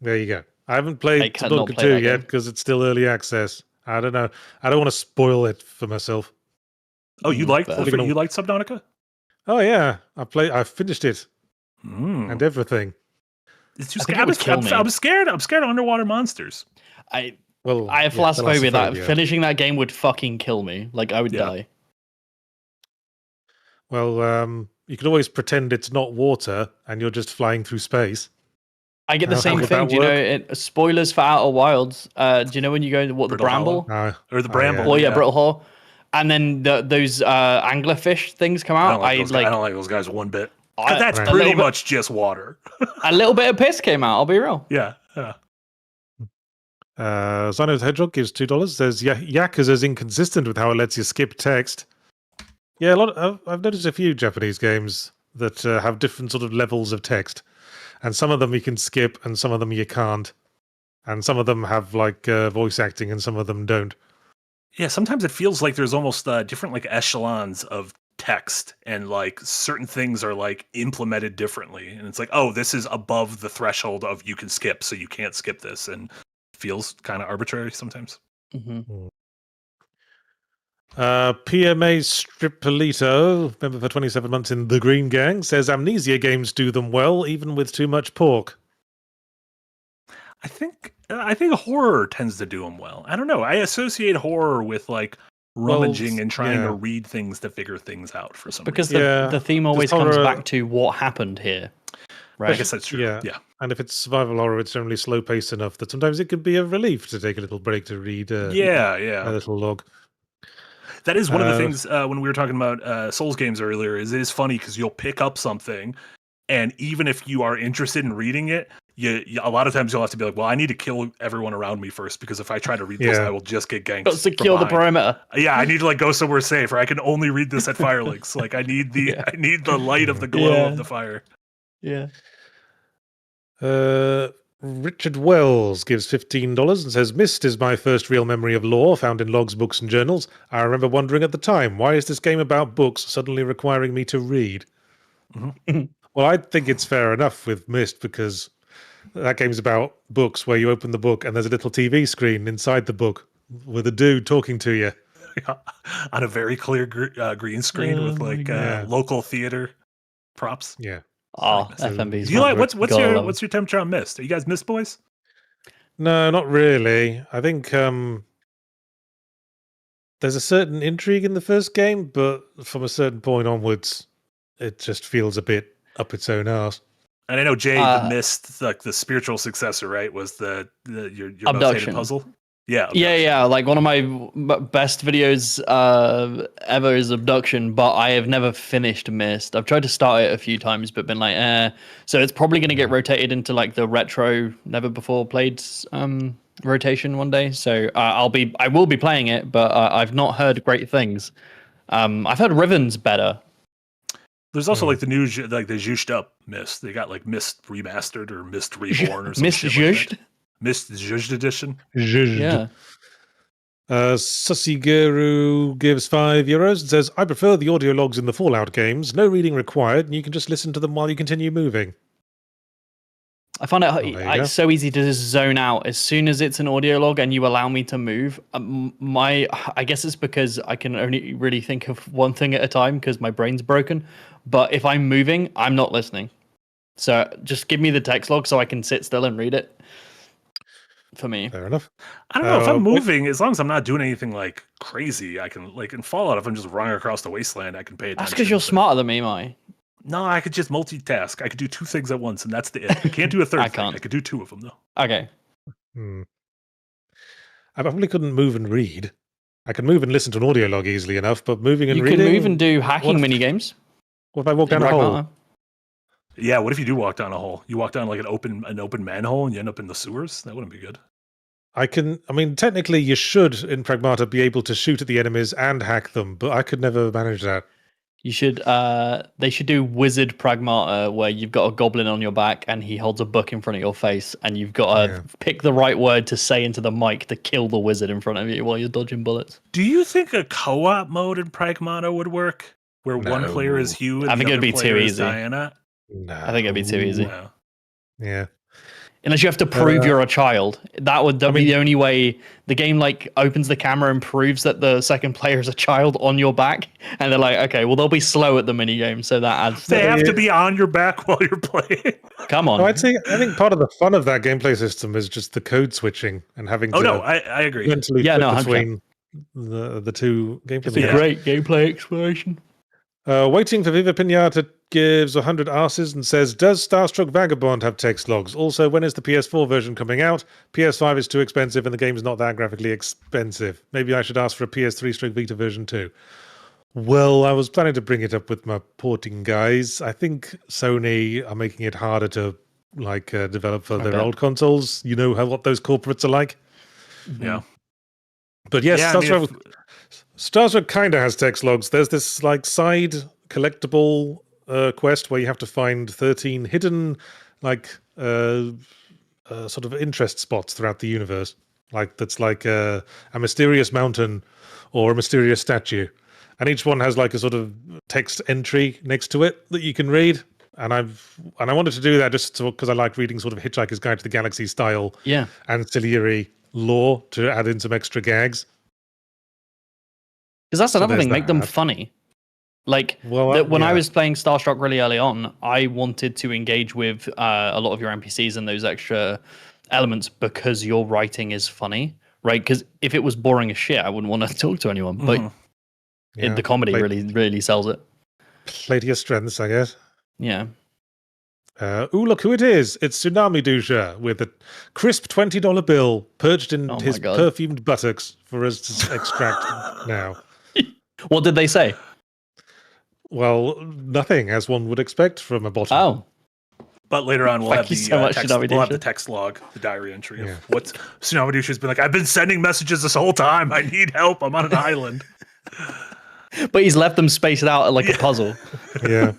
There you go. I haven't played Subnautica 2 yet because it's still early access. I don't know. I don't want to spoil it for myself. Oh, you liked Subnautica? Oh yeah, I finished it and everything. It's just I'm scared. I'm scared of underwater monsters. I have philosophy that finishing that game would fucking kill me. Like I would die. Well, you can always pretend it's not water and you're just flying through space. I get the same thing. Do you know? Spoilers for Outer Wilds. Do you know when you go into the Bramble or the Bramble? Oh yeah, Brittle Hole. And then those anglerfish things come out. I don't like those guys one bit. That's pretty much just water. A little bit of piss came out. I'll be real. Yeah. Zino the Hedgehog gives $2. Says Yakuza's inconsistent with how it lets you skip text. Yeah, I've noticed a few Japanese games that have different sort of levels of text, and some of them you can skip, and some of them you can't, and some of them have like voice acting, and some of them don't. Yeah, sometimes it feels like there's almost different like echelons of text, and like certain things are like implemented differently, and it's like, oh, this is above the threshold of you can skip, so you can't skip this, and it feels kind of arbitrary sometimes. Mm-hmm. PMA Stripolito, member for 27 months in the Green Gang, says Amnesia games do them well, even with too much pork. I think horror tends to do them well. I don't know. I associate horror with like rummaging and trying to read things to figure things out for some reason. Because the theme always comes back to what happened here. Right? I guess that's true. Yeah. And if it's survival horror, it's generally slow paced enough that sometimes it can be a relief to take a little break to read a little log. That is one of the things when we were talking about Souls games earlier, is it is funny because you'll pick up something, and even if you are interested in reading it, a lot of times you'll have to be like, well, I need to kill everyone around me first, because if I try to read this, I will just get ganked. Got to secure the perimeter. Yeah, I need to like go somewhere safe, or I can only read this at Firelinks. Like I need the light of the glow of the fire. Yeah. Richard Wells gives $15 and says, Myst is my first real memory of lore found in logs, books, and journals. I remember wondering at the time, why is this game about books suddenly requiring me to read? Mm-hmm. Well, I think it's fair enough with Myst, because That game's about books where you open the book and there's a little TV screen inside the book with a dude talking to you. On a very clear green screen with like local theater props. Yeah. Oh, So FMV's Do you like what's gotta love your temperature on Mist? Are you guys Mist boys? No, not really. I think there's a certain intrigue in the first game, but from a certain point onwards, it just feels a bit up its own arse. And I know Jay, the Mist, like the spiritual successor, right? Was your most Abduction. hated puzzle? Yeah, yeah. Like one of my best videos ever is Abduction, but I have never finished Mist. I've tried to start it a few times, but been like, So it's probably going to get rotated into like the retro, never before played rotation one day. So I will be playing it, but I've not heard great things. I've heard Riven's better. There's also like the new, like the zhushed up Mist. They got like Mist remastered or Mist reborn or something. Mist zhushed? Mist zhushed edition. Yeah. Susigeru gives €5 and says, I prefer the audio logs in the Fallout games. No reading required, and you can just listen to them while you continue moving. I find it's so easy to just zone out as soon as it's an audio log and you allow me to move. I guess it's because I can only really think of one thing at a time because my brain's broken. But if I'm moving, I'm not listening. So just give me the text log so I can sit still and read it. For me, fair enough. I don't know if I'm moving, as long as I'm not doing anything like crazy. I can, like in Fallout, if I'm just running across the wasteland, I can pay attention. That's because you're smarter than me, Marty. No, I could just multitask. I could do two things at once, and that's the it. I can't do a third thing. I could do two of them, though. Okay. I probably couldn't move and read. I can move and listen to an audio log easily enough, but moving and reading... You can move and do hacking mini-games. What if I walk down a hole? Yeah, what if you do walk down a hole? You walk down like an open manhole and you end up in the sewers? That wouldn't be good. Technically you should, in Pragmata, be able to shoot at the enemies and hack them, but I could never manage that. You should, they should do Wizard Pragmata, where you've got a goblin on your back and he holds a book in front of your face, and you've got to pick the right word to say into the mic to kill the wizard in front of you while you're dodging bullets. Do you think a co-op mode in Pragmata would work? Where one player is Hugh and I think the it'd other be player too is easy. Diana? No. I think it'd be too easy. No. Yeah. Unless you have to prove you're a child. That would be the only way. The game like opens the camera and proves that the second player is a child on your back, and they're like, okay, well they'll be slow at the mini game, so that adds. They have to be on your back while you're playing. Come on. I think part of the fun of that gameplay system is just the code switching and having. I agree. Mentally between the two gameplay. It's a great gameplay exploration. Waiting for Viva Pinata gives 100 arses and says, does Starstruck Vagabond have text logs? Also, when is the PS4 version coming out? PS5 is too expensive and the game's not that graphically expensive. Maybe I should ask for a PS3/Vita version too. Well, I was planning to bring it up with my porting guys. I think Sony are making it harder to develop for their old consoles. You know what those corporates are like? Yeah. But yes, Starstruck kind of has text logs. There's this side collectible quest where you have to find 13 hidden sort of interest spots throughout the universe. That's a mysterious mountain or a mysterious statue. And each one has a sort of text entry next to it that you can read. And I wanted to do that just because I like reading sort of Hitchhiker's Guide to the Galaxy style ancillary lore to add in some extra gags. Because that's another thing, make them funny. When I was playing Starstruck really early on, I wanted to engage with a lot of your NPCs and those extra elements because your writing is funny, right? Because if it was boring as shit, I wouldn't want to talk to anyone. But the comedy really sells it. Play to your strengths, I guess. Yeah. Look who it is. It's Tsunami Dusha with a crisp $20 bill perched in his perfumed buttocks for us to extract now. What did they say? Well, nothing, as one would expect from a bottle. Oh. But later on, we'll have the text log, the diary entry of what Tsunami Dusha's been like. I've been sending messages this whole time. I need help. I'm on an island. But he's left them spaced out like a puzzle. Yeah.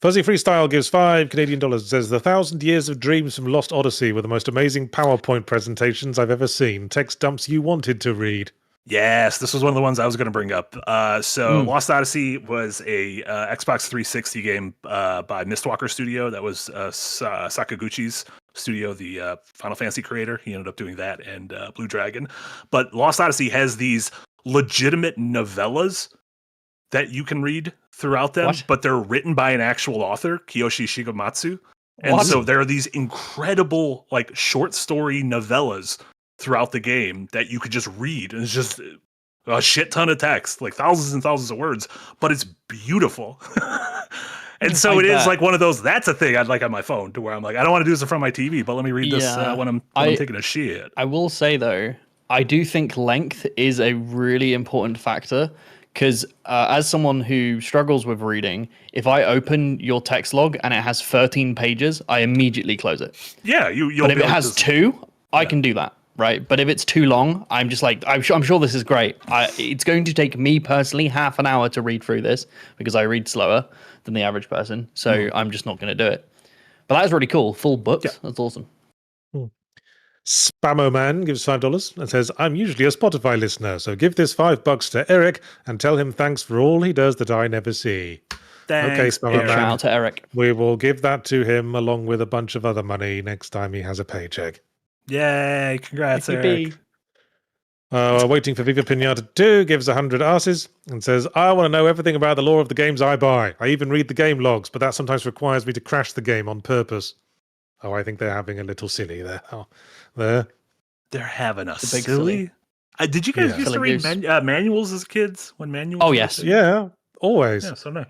Fuzzy Freestyle gives $5 and says, the 1,000 Years of Dreams from Lost Odyssey were the most amazing PowerPoint presentations I've ever seen. Text dumps you wanted to read. Yes, this was one of the ones I was going to bring up. Lost Odyssey was a Xbox 360 game by Mistwalker Studio. That was Sakaguchi's studio, the Final Fantasy creator. He ended up doing that and Blue Dragon. But Lost Odyssey has these legitimate novellas that you can read throughout them, but they're written by an actual author, Kiyoshi Shigematsu. And so there are these incredible like short story novellas throughout the game that you could just read, and it's just a shit ton of text, like thousands and thousands of words, but it's beautiful. And so it is like one of those, that's a thing I'd like on my phone, to where I'm like, I don't want to do this in front of my TV, but let me read this when I'm taking a shit. I will say though, I do think length is a really important factor, because as someone who struggles with reading, if I open your text log and it has 13 pages, I immediately close it. Yeah, you'll but if it has 2, I can do that. Right, but if it's too long, I'm just like, I'm sure this is great. It's going to take me personally half an hour to read through this, because I read slower than the average person. So I'm just not going to do it. But that is really cool. Full books. Yeah. That's awesome. Spammo Man gives $5 and says, I'm usually a Spotify listener, so give this $5 to Eric and tell him thanks for all he does that I never see. Thanks, okay, Spammo Man. Shout out to Eric. We will give that to him along with a bunch of other money next time he has a paycheck. Yay, congrats, Eric. Waiting for Viva Pinata 2 gives 100 asses and says, I want to know everything about the lore of the games I buy. I even read the game logs, but that sometimes requires me to crash the game on purpose. Oh, I think they're having a little silly there. Oh, there. They're having a silly. Did you guys used to read manuals as kids? When manuals? Oh, yes. Yeah, always. Yeah, so no.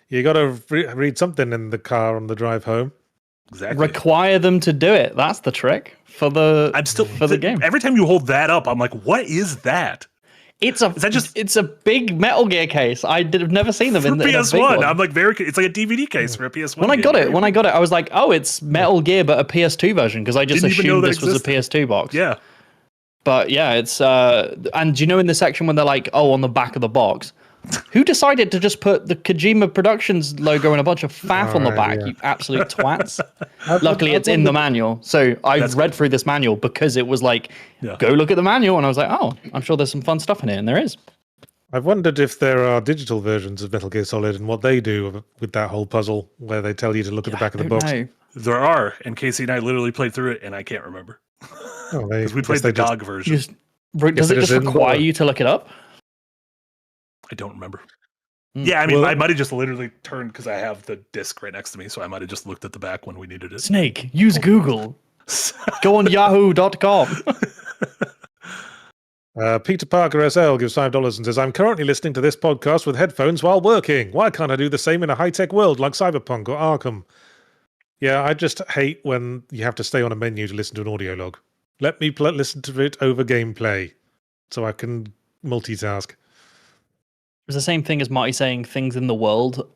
You got to read something in the car on the drive home. Exactly. Require them to do it. That's the trick for the game. Every time you hold that up, I'm like, what is that? It's a big Metal Gear case. I've never seen them in the PS1. I'm like it's like a DVD case for a PS1. When I got it, I was like, oh, it's Metal Gear, but a PS2 version, because I just assumed this was a PS2 box. Yeah. But yeah, it's and do you know in the section when they're like, oh, on the back of the box, who decided to just put the Kojima Productions logo and a bunch of faff on the back? Yeah. You absolute twats. Luckily, it's in the manual. So I read through this manual because it was like, go look at the manual. And I was like, oh, I'm sure there's some fun stuff in here. And there is. I've wondered if there are digital versions of Metal Gear Solid and what they do with that whole puzzle where they tell you to look at the back of the box. Know. There are. And Casey and I literally played through it, and I can't remember. Because we played the dog version. Does it just require you to look it up? I don't remember. Yeah, I mean, I might have just literally turned, because I have the disc right next to me, so I might have just looked at the back when we needed it. Snake, use Google. Go on yahoo.com. Peter Parker SL gives $5 and says, I'm currently listening to this podcast with headphones while working. Why can't I do the same in a high-tech world like Cyberpunk or Arkham? Yeah, I just hate when you have to stay on a menu to listen to an audio log. Let me listen to it over gameplay so I can multitask. It's the same thing as Marty saying things in the world.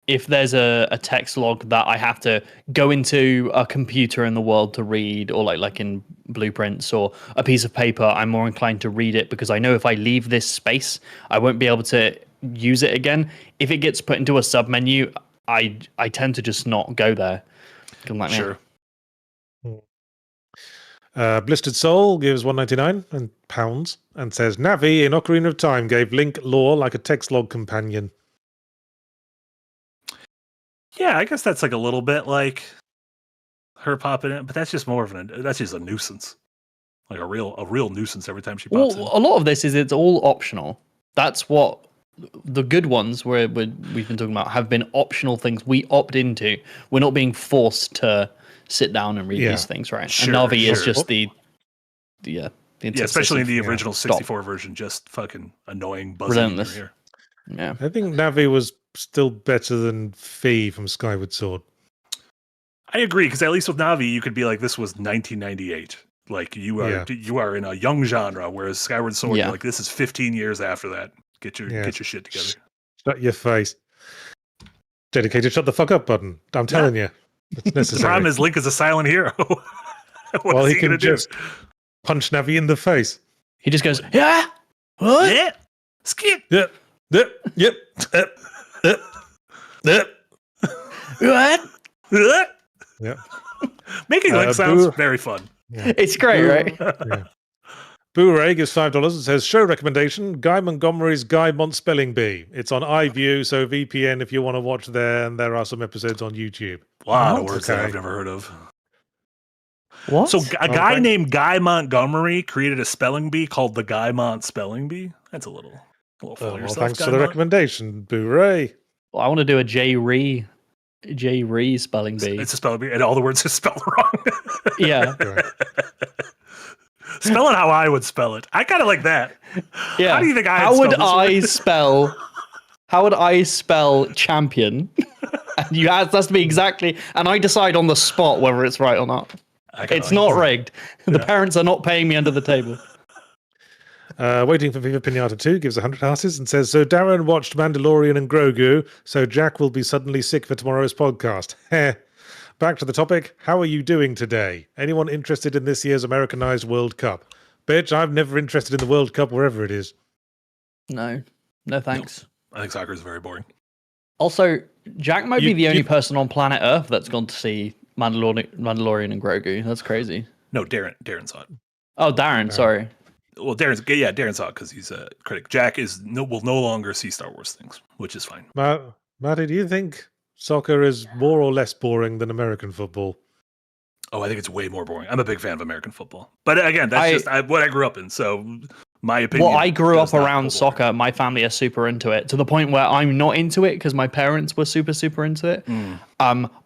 If there's a text log that I have to go into a computer in the world to read, or like in blueprints or a piece of paper, I'm more inclined to read it, because I know if I leave this space, I won't be able to use it again. If it gets put into a submenu, I tend to just not go there. Sure. Blistered Soul gives $1.99 and pounds and says, Navi in Ocarina of Time gave Link lore like a text log companion. Yeah, I guess that's like a little bit like her popping in, but that's just that's just a nuisance. Like a real nuisance every time she pops in. A lot of this is it's all optional. That's what the good ones where we've been talking about have been optional things we opt into. We're not being forced to sit down and read these things, right? Sure, and Navi is just the especially in the original 64 version, just fucking annoying buzzing in your ear. Yeah, I think Navi was still better than Fee from Skyward Sword. I agree, because at least with Navi, you could be like, this was 1998. Like you are in a young genre, whereas Skyward Sword, you're like, this is 15 years after that. Get your shit together. Shut your face. Dedicated shut the fuck up button. I'm telling you. It's necessary. The problem is Link is a silent hero. Well, he can just punch Navi in the face. He just goes, yeah, what? Yeah, skip. Yep. What? Yeah. Making Link sounds very fun. Yeah. It's great, right? Yeah. Boo-Ray gives $5 and says, show recommendation, Guy Montgomery's Guy Mont Spelling Bee. It's on iView, so VPN if you want to watch there, and there are some episodes on YouTube. A lot of words that I've never heard of. What? So a guy named Guy Montgomery created a spelling bee called the Guy Mont Spelling Bee? That's a little full of yourself, thanks Guy for the Mont. recommendation, Boo-Ray. Well, I want to do a J. Ree spelling bee. It's a spelling bee, and all the words are spelled wrong. Yeah. Right. Spell it how I would spell it. I kind of like that. Yeah. How do you think How would I spell champion? And you ask us to be exactly, and I decide on the spot whether it's right or not. It's not rigged. The parents are not paying me under the table. Waiting for Viva Pinata 2 gives 100 asses and says, so Darren watched Mandalorian and Grogu, so Jack will be suddenly sick for tomorrow's podcast. Heh. Back to the topic. How are you doing today? Anyone interested in this year's Americanized World Cup? Bitch, I'm never interested in the World Cup wherever it is. No thanks. No, I think soccer is very boring. Also, Jack might be the only person on planet Earth that's gone to see Mandalorian and Grogu. That's crazy. No, Darren saw it. Oh, Darren, sorry. Well, Darren saw it because he's a critic. Jack will no longer see Star Wars things, which is fine. Marty, do you think soccer is more or less boring than American football? Oh, I think it's way more boring. I'm a big fan of American football. But again, that's just what I grew up in. So my opinion. Well, I grew up around soccer. My family are super into it to the point where I'm not into it because my parents were super, super into it.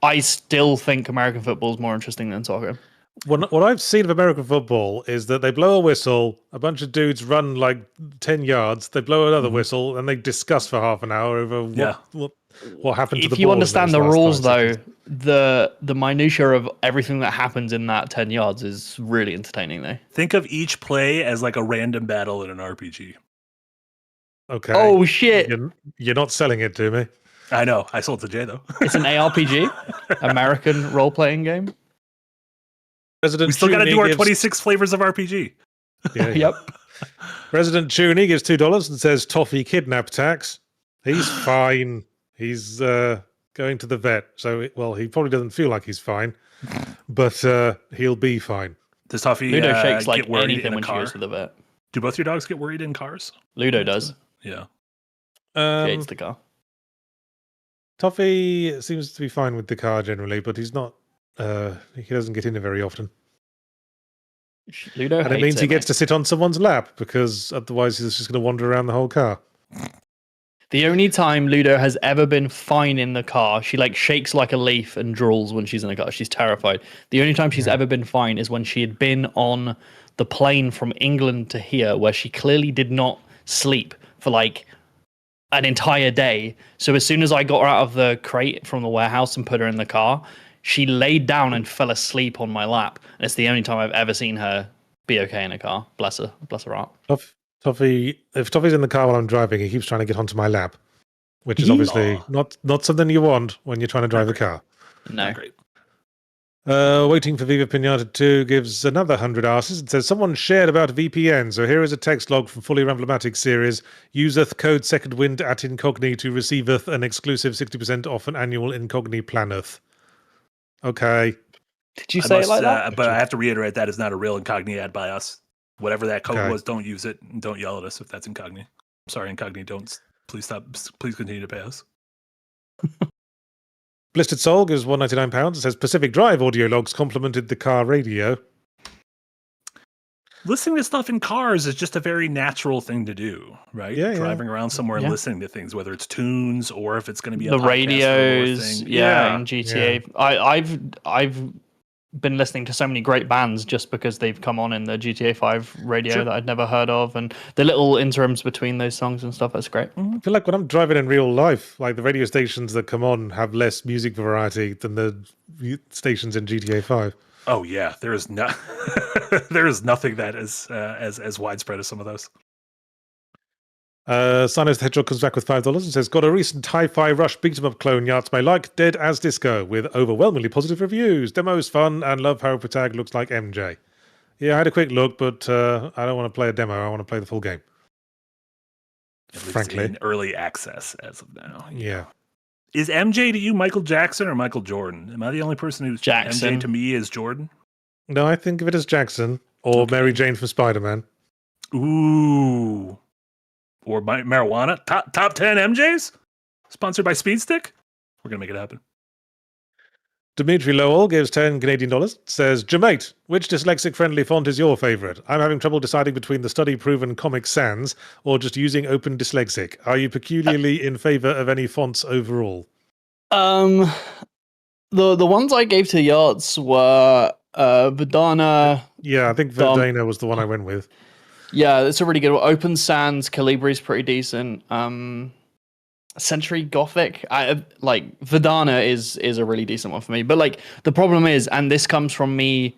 I still think American football is more interesting than soccer. What I've seen of American football is that they blow a whistle, a bunch of dudes run like 10 yards, they blow another whistle, and they discuss for half an hour over what happened to the ball. If you understand the rules, though, the minutiae of everything that happens in that 10 yards is really entertaining, though. Think of each play as like a random battle in an RPG. Okay. Oh, shit. You're not selling it to me. I know. I sold it to Jay, though. It's an ARPG, American role-playing game. Resident we still got to do our gives 26 flavors of RPG. Yeah. Yep. Resident Tooney gives $2 and says Toffee kidnap tax. He's fine. He's going to the vet. So, he probably doesn't feel like he's fine, but he'll be fine. Does Toffee Ludo shakes like get worried anything when car? she goes to the vet. Do both your dogs get worried in cars? Ludo does. Yeah. She hates the car. Toffee seems to be fine with the car generally, but he's not. He doesn't get in it very often. Ludo and it means he gets to sit on someone's lap because otherwise he's just going to wander around the whole car. The only time Ludo has ever been fine in the car, she like shakes like a leaf and drools when she's in the car. She's terrified. The only time she's ever been fine is when she had been on the plane from England to here, where she clearly did not sleep for like an entire day. So as soon as I got her out of the crate from the warehouse and put her in the car, she laid down and fell asleep on my lap. And it's the only time I've ever seen her be okay in a car. Bless her heart. Toffee, if Toffee's in the car while I'm driving, he keeps trying to get onto my lap, which is obviously not something you want when you're trying to drive a car. No. Great. Waiting for Viva Pinata 2 gives another 100 asses and says, someone shared about VPN, so here is a text log from Fully Ramblematic series. Useth code secondwind at incognito receiveth an exclusive 60% off an annual incognito planeth. Okay. Did you say it like that? But I have to reiterate, that is not a real incognito ad by us. Whatever that code was, don't use it and don't yell at us if that's incognito. I'm sorry, incognito, please stop. Please continue to pay us. Blistered Soul gives £199 and says Pacific Drive audio logs complemented the car radio. Listening to stuff in cars is just a very natural thing to do, right? Yeah, Driving around somewhere and listening to things, whether it's tunes or if it's going to be the a radios, thing. in GTA. Yeah. I've been listening to so many great bands just because they've come on in the GTA 5 radio that I'd never heard of, and the little interims between those songs and stuff. That's great. I feel like when I'm driving in real life, like the radio stations that come on have less music variety than the stations in GTA 5. Oh yeah, there is no, there is nothing that is as widespread as some of those. Sinos the Hedgehog comes back with $5 and says, got a recent Hi-Fi Rush beat-em-up clone Yahtzee like Dead as Disco with overwhelmingly positive reviews. Demo's fun and love how Protag looks like MJ. Yeah, I had a quick look, but I don't want to play a demo. I want to play the full game. Frankly. In early access as of now. Yeah. Is MJ to you Michael Jackson or Michael Jordan? Am I the only person who's Jackson? MJ to me is Jordan? No, I think of it as Jackson or Mary Jane from Spider-Man. Ooh. Or marijuana. Top 10 MJs? Sponsored by Speedstick? We're going to make it happen. Dimitri Lowell gives 10 Canadian dollars. Says, Jamate, which dyslexic-friendly font is your favourite? I'm having trouble deciding between the study-proven Comic Sans or just using Open Dyslexic. Are you peculiarly in favour of any fonts overall? The ones I gave to Yachts were Verdana. Yeah, I think Verdana was the one I went with. Yeah, it's a really good one. Open Sans, Calibri's pretty decent. Century Gothic, like Verdana is a really decent one for me. But like the problem is, and this comes from me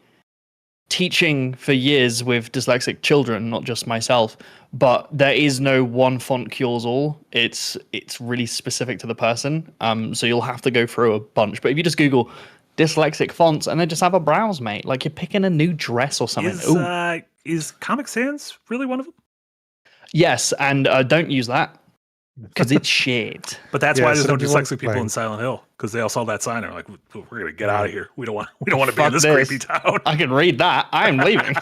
teaching for years with dyslexic children, not just myself, but there is no one font cures all. It's really specific to the person. So you'll have to go through a bunch. But if you just Google dyslexic fonts and then just have a browse, mate, like you're picking a new dress or something. Is Comic Sans really one of them? Yes, and don't use that. Because it's shit. But that's why there's no dyslexic people in Silent Hill, because they all saw that sign and are like, we're gonna get out of here. We don't want to be in this creepy town. I can read that. I'm leaving.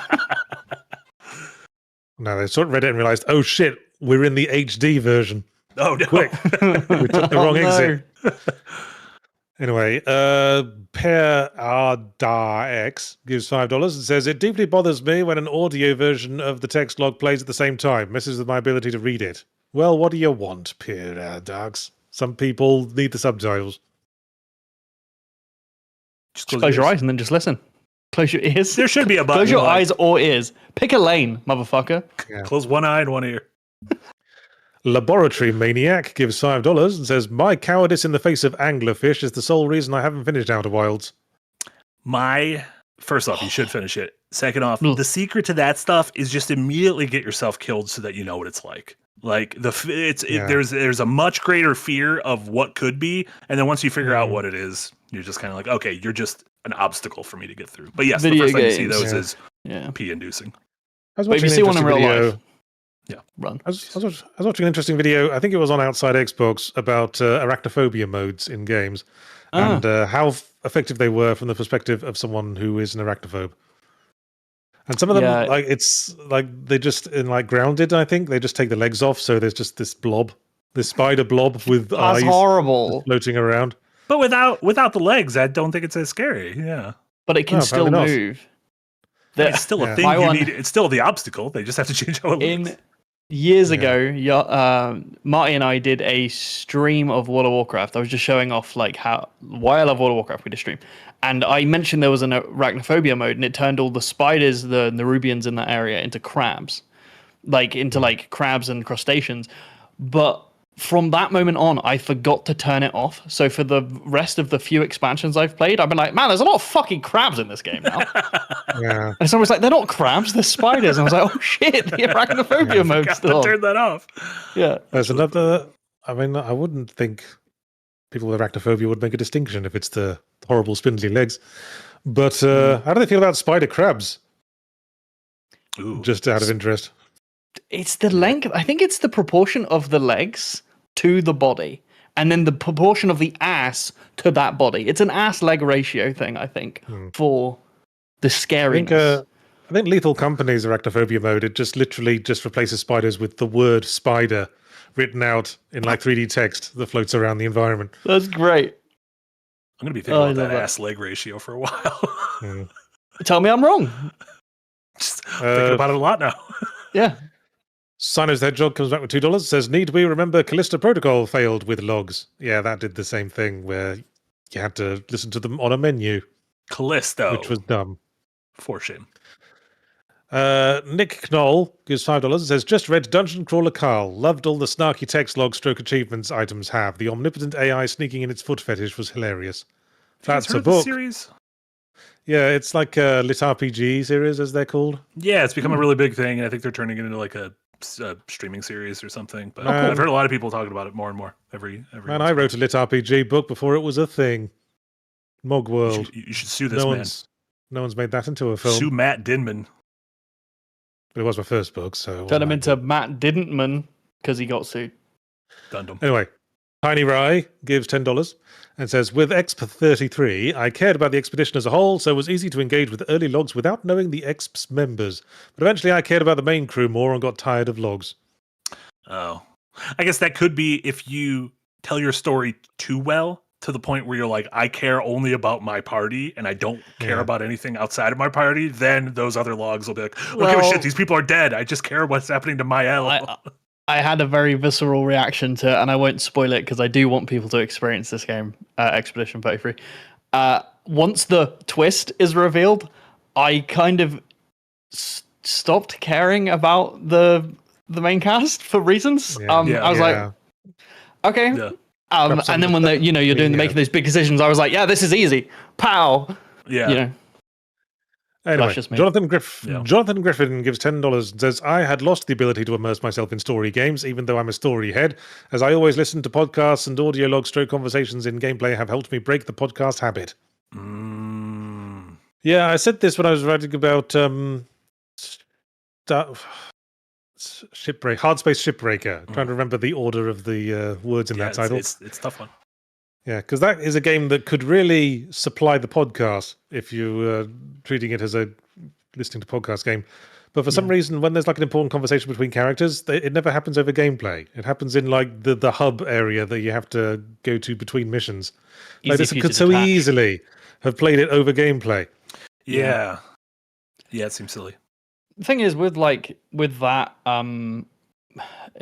No, they sort of read it and realized, oh shit, we're in the HD version. Oh no. Quick. We took the wrong exit. Anyway, Per Ardar X gives $5 and says, it deeply bothers me when an audio version of the text log plays at the same time. Messes with my ability to read it. Well, what do you want, Per Darks? Some people need the subtitles. Just close your eyes and then just listen. Close your ears. There should be a button. Close your eyes or ears. Pick a lane, motherfucker. Yeah. Close one eye and one ear. Laboratory Maniac gives $5 and says, my cowardice in the face of anglerfish is the sole reason I haven't finished Outer Wilds. First off, you should finish it. Second off, the secret to that stuff is just immediately get yourself killed so that you know what it's like. Like there's a much greater fear of what could be, and then once you figure out what it is, you're just kind of like, okay, you're just an obstacle for me to get through. But yes, the first time you see those is pee-inducing. But if you see one in real life, run. I was watching an interesting video. I think it was on Outside Xbox about arachnophobia modes in games and how effective they were from the perspective of someone who is an arachnophobe. And some of them, like it's like they just in like Grounded. I think they just take the legs off, so there's just this blob, this spider blob with eyes, horrible, floating around. But without the legs, I don't think it's as scary. Yeah, but it can still move. It's still a thing you need. It's still the obstacle. They just have to change how it looks. Years ago, Marty and I did a stream of World of Warcraft. I was just showing off like why I love World of Warcraft. We did stream, and I mentioned there was an arachnophobia mode, and it turned all the spiders, the Nerubians in that area, into crabs, into crabs and crustaceans. But from that moment on, I forgot to turn it off. So for the rest of the few expansions I've played, I've been like, man, there's a lot of fucking crabs in this game now. And someone's like, they're not crabs, they're spiders. And I was like, oh shit, the arachnophobia mode still. Turn that off. Yeah. There's another. I mean, I wouldn't think people with arachnophobia would make a distinction if it's the horrible spindly legs. But how do they feel about spider crabs? Ooh. Just out of interest. It's the length. I think it's the proportion of the legs to the body, and then the proportion of the ass to that body. It's an ass-leg ratio thing, I think, for the scariness. I think Lethal Company's arachnophobia mode, it just literally just replaces spiders with the word spider written out in like 3D text that floats around the environment. That's great. I'm going to be thinking about that ass-leg ratio for a while. Tell me I'm wrong. Just thinking about it a lot now. Yeah. Sinos the Hedgehog comes back with $2. Says, need we remember Callisto Protocol failed with logs? Yeah, that did the same thing where you had to listen to them on a menu. Callisto. Which was dumb. For shame. Nick Knoll gives $5 and says, just read Dungeon Crawler Carl. Loved all the snarky text log stroke achievements items have. The omnipotent AI sneaking in its foot fetish was hilarious. That's a book. Series? Yeah, it's like a lit RPG series, as they're called. Yeah, it's become a really big thing, and I think they're turning it into like a streaming series or something. But I've heard a lot of people talking about it more and more every. Man, I wrote a lit RPG book before it was a thing. Mog World. You should sue this man. No one's made that into a film. Sue Matt Dinman. But it was my first book, so turn him into Matt Didn't-man because he got sued. Gundam. Anyway, Tiny Rye gives $10 and says, with Exp 33, I cared about the expedition as a whole, so it was easy to engage with early logs without knowing the Exp's members. But eventually I cared about the main crew more and got tired of logs. Oh. I guess that could be if you tell your story too well to the point where you're like, I care only about my party and I don't care about anything outside of my party, then those other logs will be like, okay, shit, these people are dead. I just care what's happening to my L. I had a very visceral reaction to it, and I won't spoil it because I do want people to experience this game, Expedition 33. Once the twist is revealed, I kind of stopped caring about the main cast for reasons. I was like, okay. Yeah. And then when you're making those big decisions, I was like, yeah, this is easy. Pow. Yeah. Anyway, Jonathan Griffin gives $10 and says, I had lost the ability to immerse myself in story games, even though I'm a story head, as I always listen to podcasts and audio log stroke conversations in gameplay have helped me break the podcast habit. Yeah, I said this when I was writing about Hardspace Shipbreaker. Trying to remember the order of the words in that title. It's a tough one. Yeah, because that is a game that could really supply the podcast if you're treating it as a listening to podcast game. But for some reason, when there's like an important conversation between characters, it never happens over gameplay. It happens in like the hub area that you have to go to between missions. Like this could so easily have played it over gameplay. Yeah, it seems silly. The thing is, with that,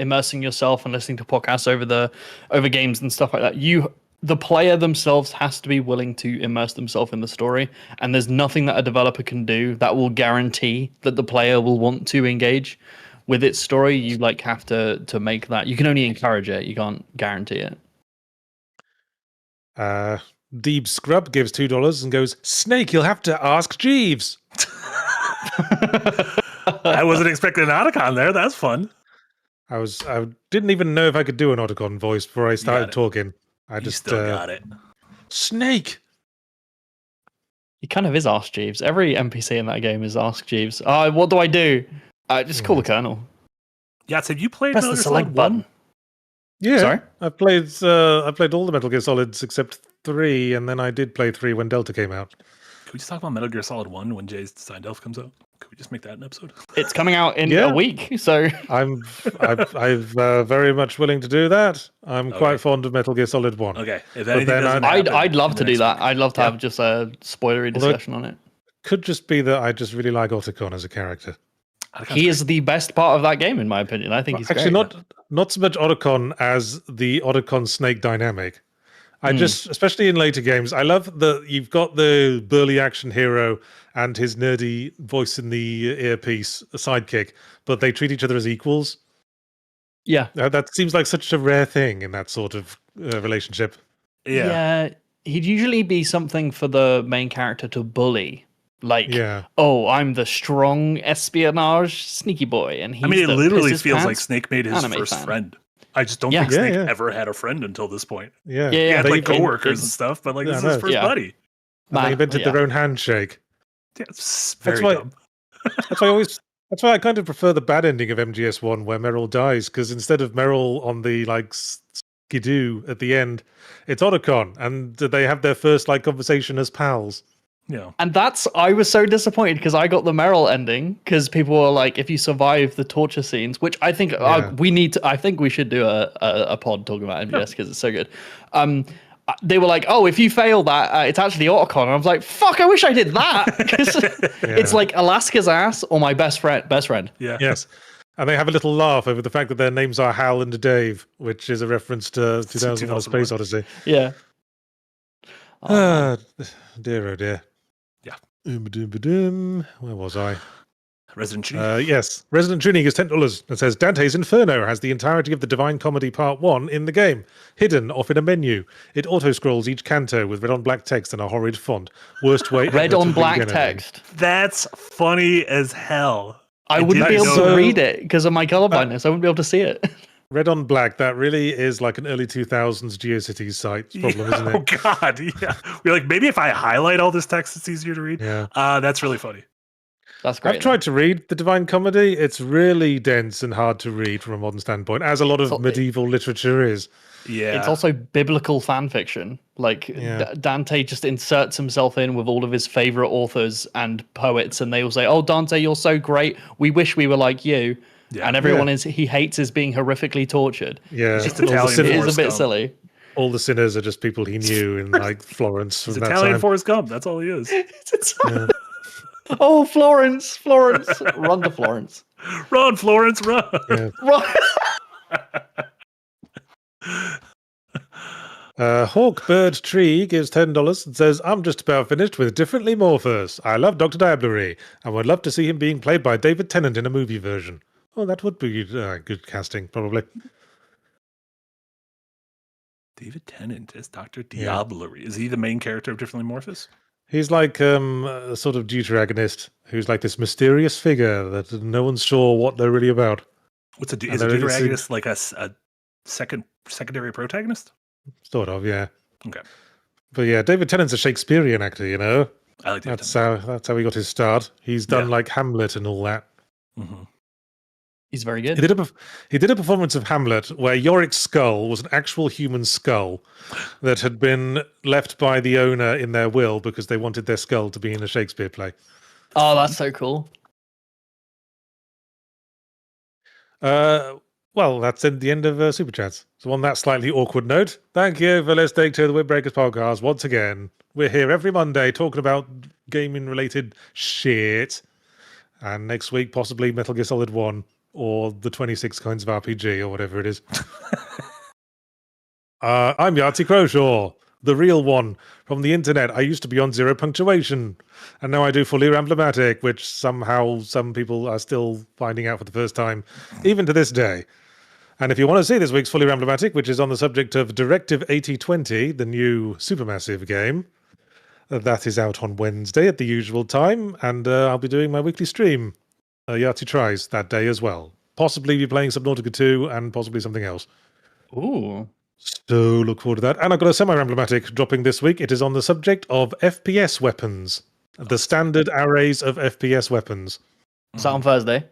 immersing yourself and listening to podcasts over games and stuff like that, the player themselves has to be willing to immerse themselves in the story, and there's nothing that a developer can do that will guarantee that the player will want to engage with its story. You have to make that. You can only encourage it. You can't guarantee it. Deeb Scrub gives $2 and goes, Snake, you'll have to ask Jeeves. I wasn't expecting an Otacon there. That's fun. I didn't even know if I could do an Otacon voice before I started talking. I just still got it. Snake. He kind of is Ask Jeeves. Every NPC in that game is Ask Jeeves. What do I do? Just call the Colonel. Yeah, so have you played Press the select button? Yeah, sorry. I played all the Metal Gear Solids except 3, and then I did play 3 when Delta came out. Can we just talk about Metal Gear Solid 1 when Jay's Signed Elf comes out? Could we just make that an episode? It's coming out in a week, so I'm very much willing to do that. I'm quite fond of Metal Gear Solid 1. Okay, if I'd love to do that. I'd love to have just a spoilery discussion on it. Could just be that I just really like Otacon as a character. He is the best part of that game, in my opinion. I think he's actually great. not so much Otacon as the Otacon Snake dynamic. I just, especially in later games, I love that you've got the burly action hero and his nerdy voice in the earpiece, a sidekick, but they treat each other as equals. Yeah. That seems like such a rare thing in that sort of relationship. Yeah. He'd usually be something for the main character to bully. I'm the strong espionage sneaky boy. And he's it literally feels like Snake made his first friend. I just don't think Snake ever had a friend until this point. He had coworkers and stuff, but this is his first buddy. And they invented their own handshake. Yeah, it's very dumb. That's why I kind of prefer the bad ending of MGS1 where Meryl dies, because instead of Meryl on the skidoo at the end, it's Otacon, and they have their first conversation as pals. Yeah. And I was so disappointed because I got the Meryl ending because people were like, if you survive the torture scenes, which I think I think we should do a pod talking about MGS because it's so good. They were like, if you fail that, it's actually Otacon. And I was like, fuck, I wish I did that. It's like Alaska's ass or my best friend. Yeah. Yes. And they have a little laugh over the fact that their names are Hal and Dave, which is a reference to 2001: Space Odyssey. Yeah. Dear, oh dear. Yeah. Where was I? Resident Tuning. Yes. Resident Tuning is $10 and says Dante's Inferno has the entirety of the Divine Comedy Part 1 in the game, hidden off in a menu. It auto-scrolls each canto with red on black text and a horrid font. Worst way red on black text. That's funny as hell. I wouldn't be able to read it because of my colorblindness. I wouldn't be able to see it. Red on black, that really is like an early 2000s GeoCities site problem, isn't it? Oh, God. Yeah. We're like, maybe if I highlight all this text, it's easier to read. Yeah. That's really funny. That's great. I've tried to read the Divine Comedy. It's really dense and hard to read from a modern standpoint, as a lot of medieval literature is. Yeah. It's also biblical fan fiction. Like Dante just inserts himself in with all of his favorite authors and poets, and they all say, "Oh, Dante, you're so great. We wish we were like you." Yeah. And everyone he hates is being horrifically tortured. Yeah, It's just all the Italian sinners- It is a Forrest bit Gump. silly. all the sinners are just people he knew in like Florence from He's that Italian time. Forrest Gump. That's all he is. Yeah. Oh, Florence, run to Florence. Run, Florence, run. Yeah. Run. Hawkbird Tree gives $10 and says, I'm just about finished with Differently Morphers. I love Dr. Diablerie and would love to see him being played by David Tennant in a movie version. Oh, that would be good casting, probably. David Tennant as Dr. Diablerie. Is he the main character of Differently Morphous? He's like a sort of deuteragonist who's like this mysterious figure that no one's sure what they're really about. What's a And is a they're really deuteragonist like a secondary protagonist? Sort of, yeah. Okay. But yeah, David Tennant's a Shakespearean actor, you know? I like David That's how he got his start. He's done Yeah. like Hamlet and all that. Mm-hmm. He's very good. He did a performance of Hamlet where Yorick's skull was an actual human skull that had been left by the owner in their will because they wanted their skull to be in a Shakespeare play. Oh, that's so cool. Well, that's the end of Super Chats. So on that slightly awkward note, thank you for listening to the Windbreakers podcast once again. We're here every Monday talking about gaming-related shit. And next week, possibly Metal Gear Solid 1 or the 26 kinds of RPG or whatever it is. I'm Yahtzee Croshaw, the real one from the internet. I used to be on Zero Punctuation, and now I do Fully Ramblomatic, which somehow some people are still finding out for the first time, even to this day. And if you want to see this week's Fully Ramblomatic, which is on the subject of Directive 8020, the new Supermassive game, that is out on Wednesday at the usual time, and I'll be doing my weekly stream, Yahtzee Tries, that day as well. Possibly be playing Subnautica 2 and possibly something else. Ooh. So look forward to that. And I've got a semi-ramblomatic dropping this week. It is on the subject of FPS weapons, the standard arrays of FPS weapons. Is that on Thursday?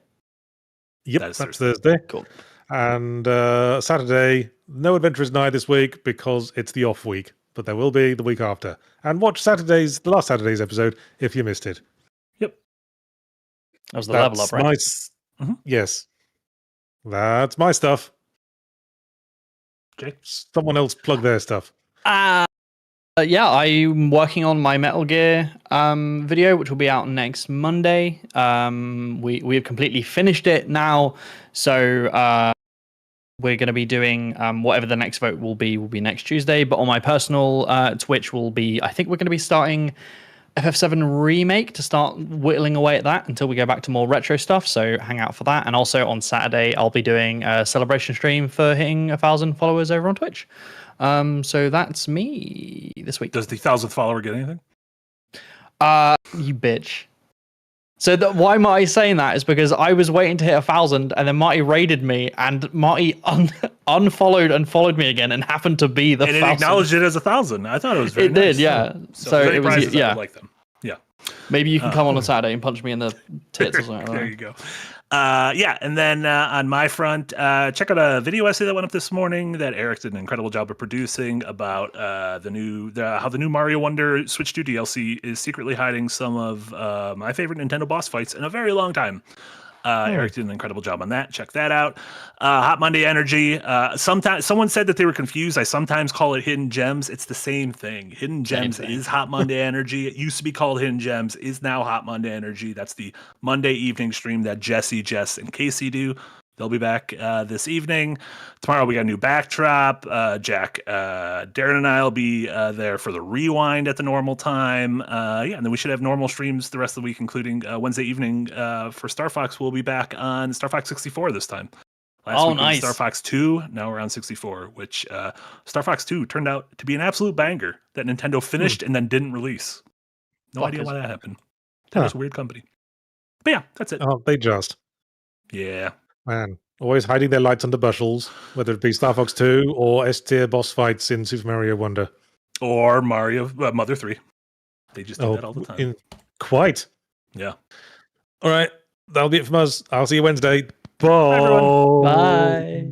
Yep, That is that's Thursday. Thursday. Cool. And Saturday, no Adventurers Night this week because it's the off week, but there will be the week after. And watch the last Saturday's episode if you missed it. Yep. That was the level up, right? Yes. That's my stuff. Okay. Someone else plug their stuff. Yeah, I'm working on my Metal Gear video, which will be out next Monday. We have completely finished it now, so we're going to be doing whatever the next vote will be next Tuesday. But on my personal Twitch I think we're going to be starting FF7 Remake to start whittling away at that until we go back to more retro stuff. So hang out for that. And also on Saturday, I'll be doing a celebration stream for hitting 1,000 followers over on Twitch. So that's me this week. Does the 1,000th follower get anything? You bitch. So why Marty saying that is because I was waiting to hit 1,000 and then Marty raided me and Marty unfollowed and followed me again and happened to be the And it 1,000. acknowledged it as 1,000. I thought it was very It nice. did, yeah. So if any it was, prizes, I yeah. would like them. Yeah. Maybe you can come on Saturday and punch me in the tits or something. There you go. Yeah, and then on my front, check out a video essay that went up this morning that Eric did an incredible job of producing about how the new Mario Wonder Switch 2 DLC is secretly hiding some of my favorite Nintendo boss fights in a very long time. Eric did an incredible job on that. Check that out. Hot Monday Energy. Sometimes someone said that they were confused. I sometimes call it Hidden Gems. It's the same thing. Hidden Gems is Hot Monday Energy. It used to be called Hidden Gems. Is now Hot Monday Energy. That's the Monday evening stream that Jesse, Jess, and Casey do. They'll be back this evening. Tomorrow we got a new backdrop. Jack, Darren, and I will be there for the rewind at the normal time. And then we should have normal streams the rest of the week, including Wednesday evening for Star Fox. We'll be back on Star Fox 64 this time. Last week nice. was Star Fox 2. Now we're on 64, which Star Fox 2 turned out to be an absolute banger that Nintendo finished and then didn't release. No idea why that happened. Nintendo's a weird company. But yeah, that's it. Oh, they just. Yeah. Man, always hiding their lights under bushels, whether it be Star Fox 2 or S-tier boss fights in Super Mario Wonder. Or Mario Mother 3. They just do that all the time. Quite. Yeah. All right. That'll be it from us. I'll see you Wednesday. Bye. Bye, everyone. Bye.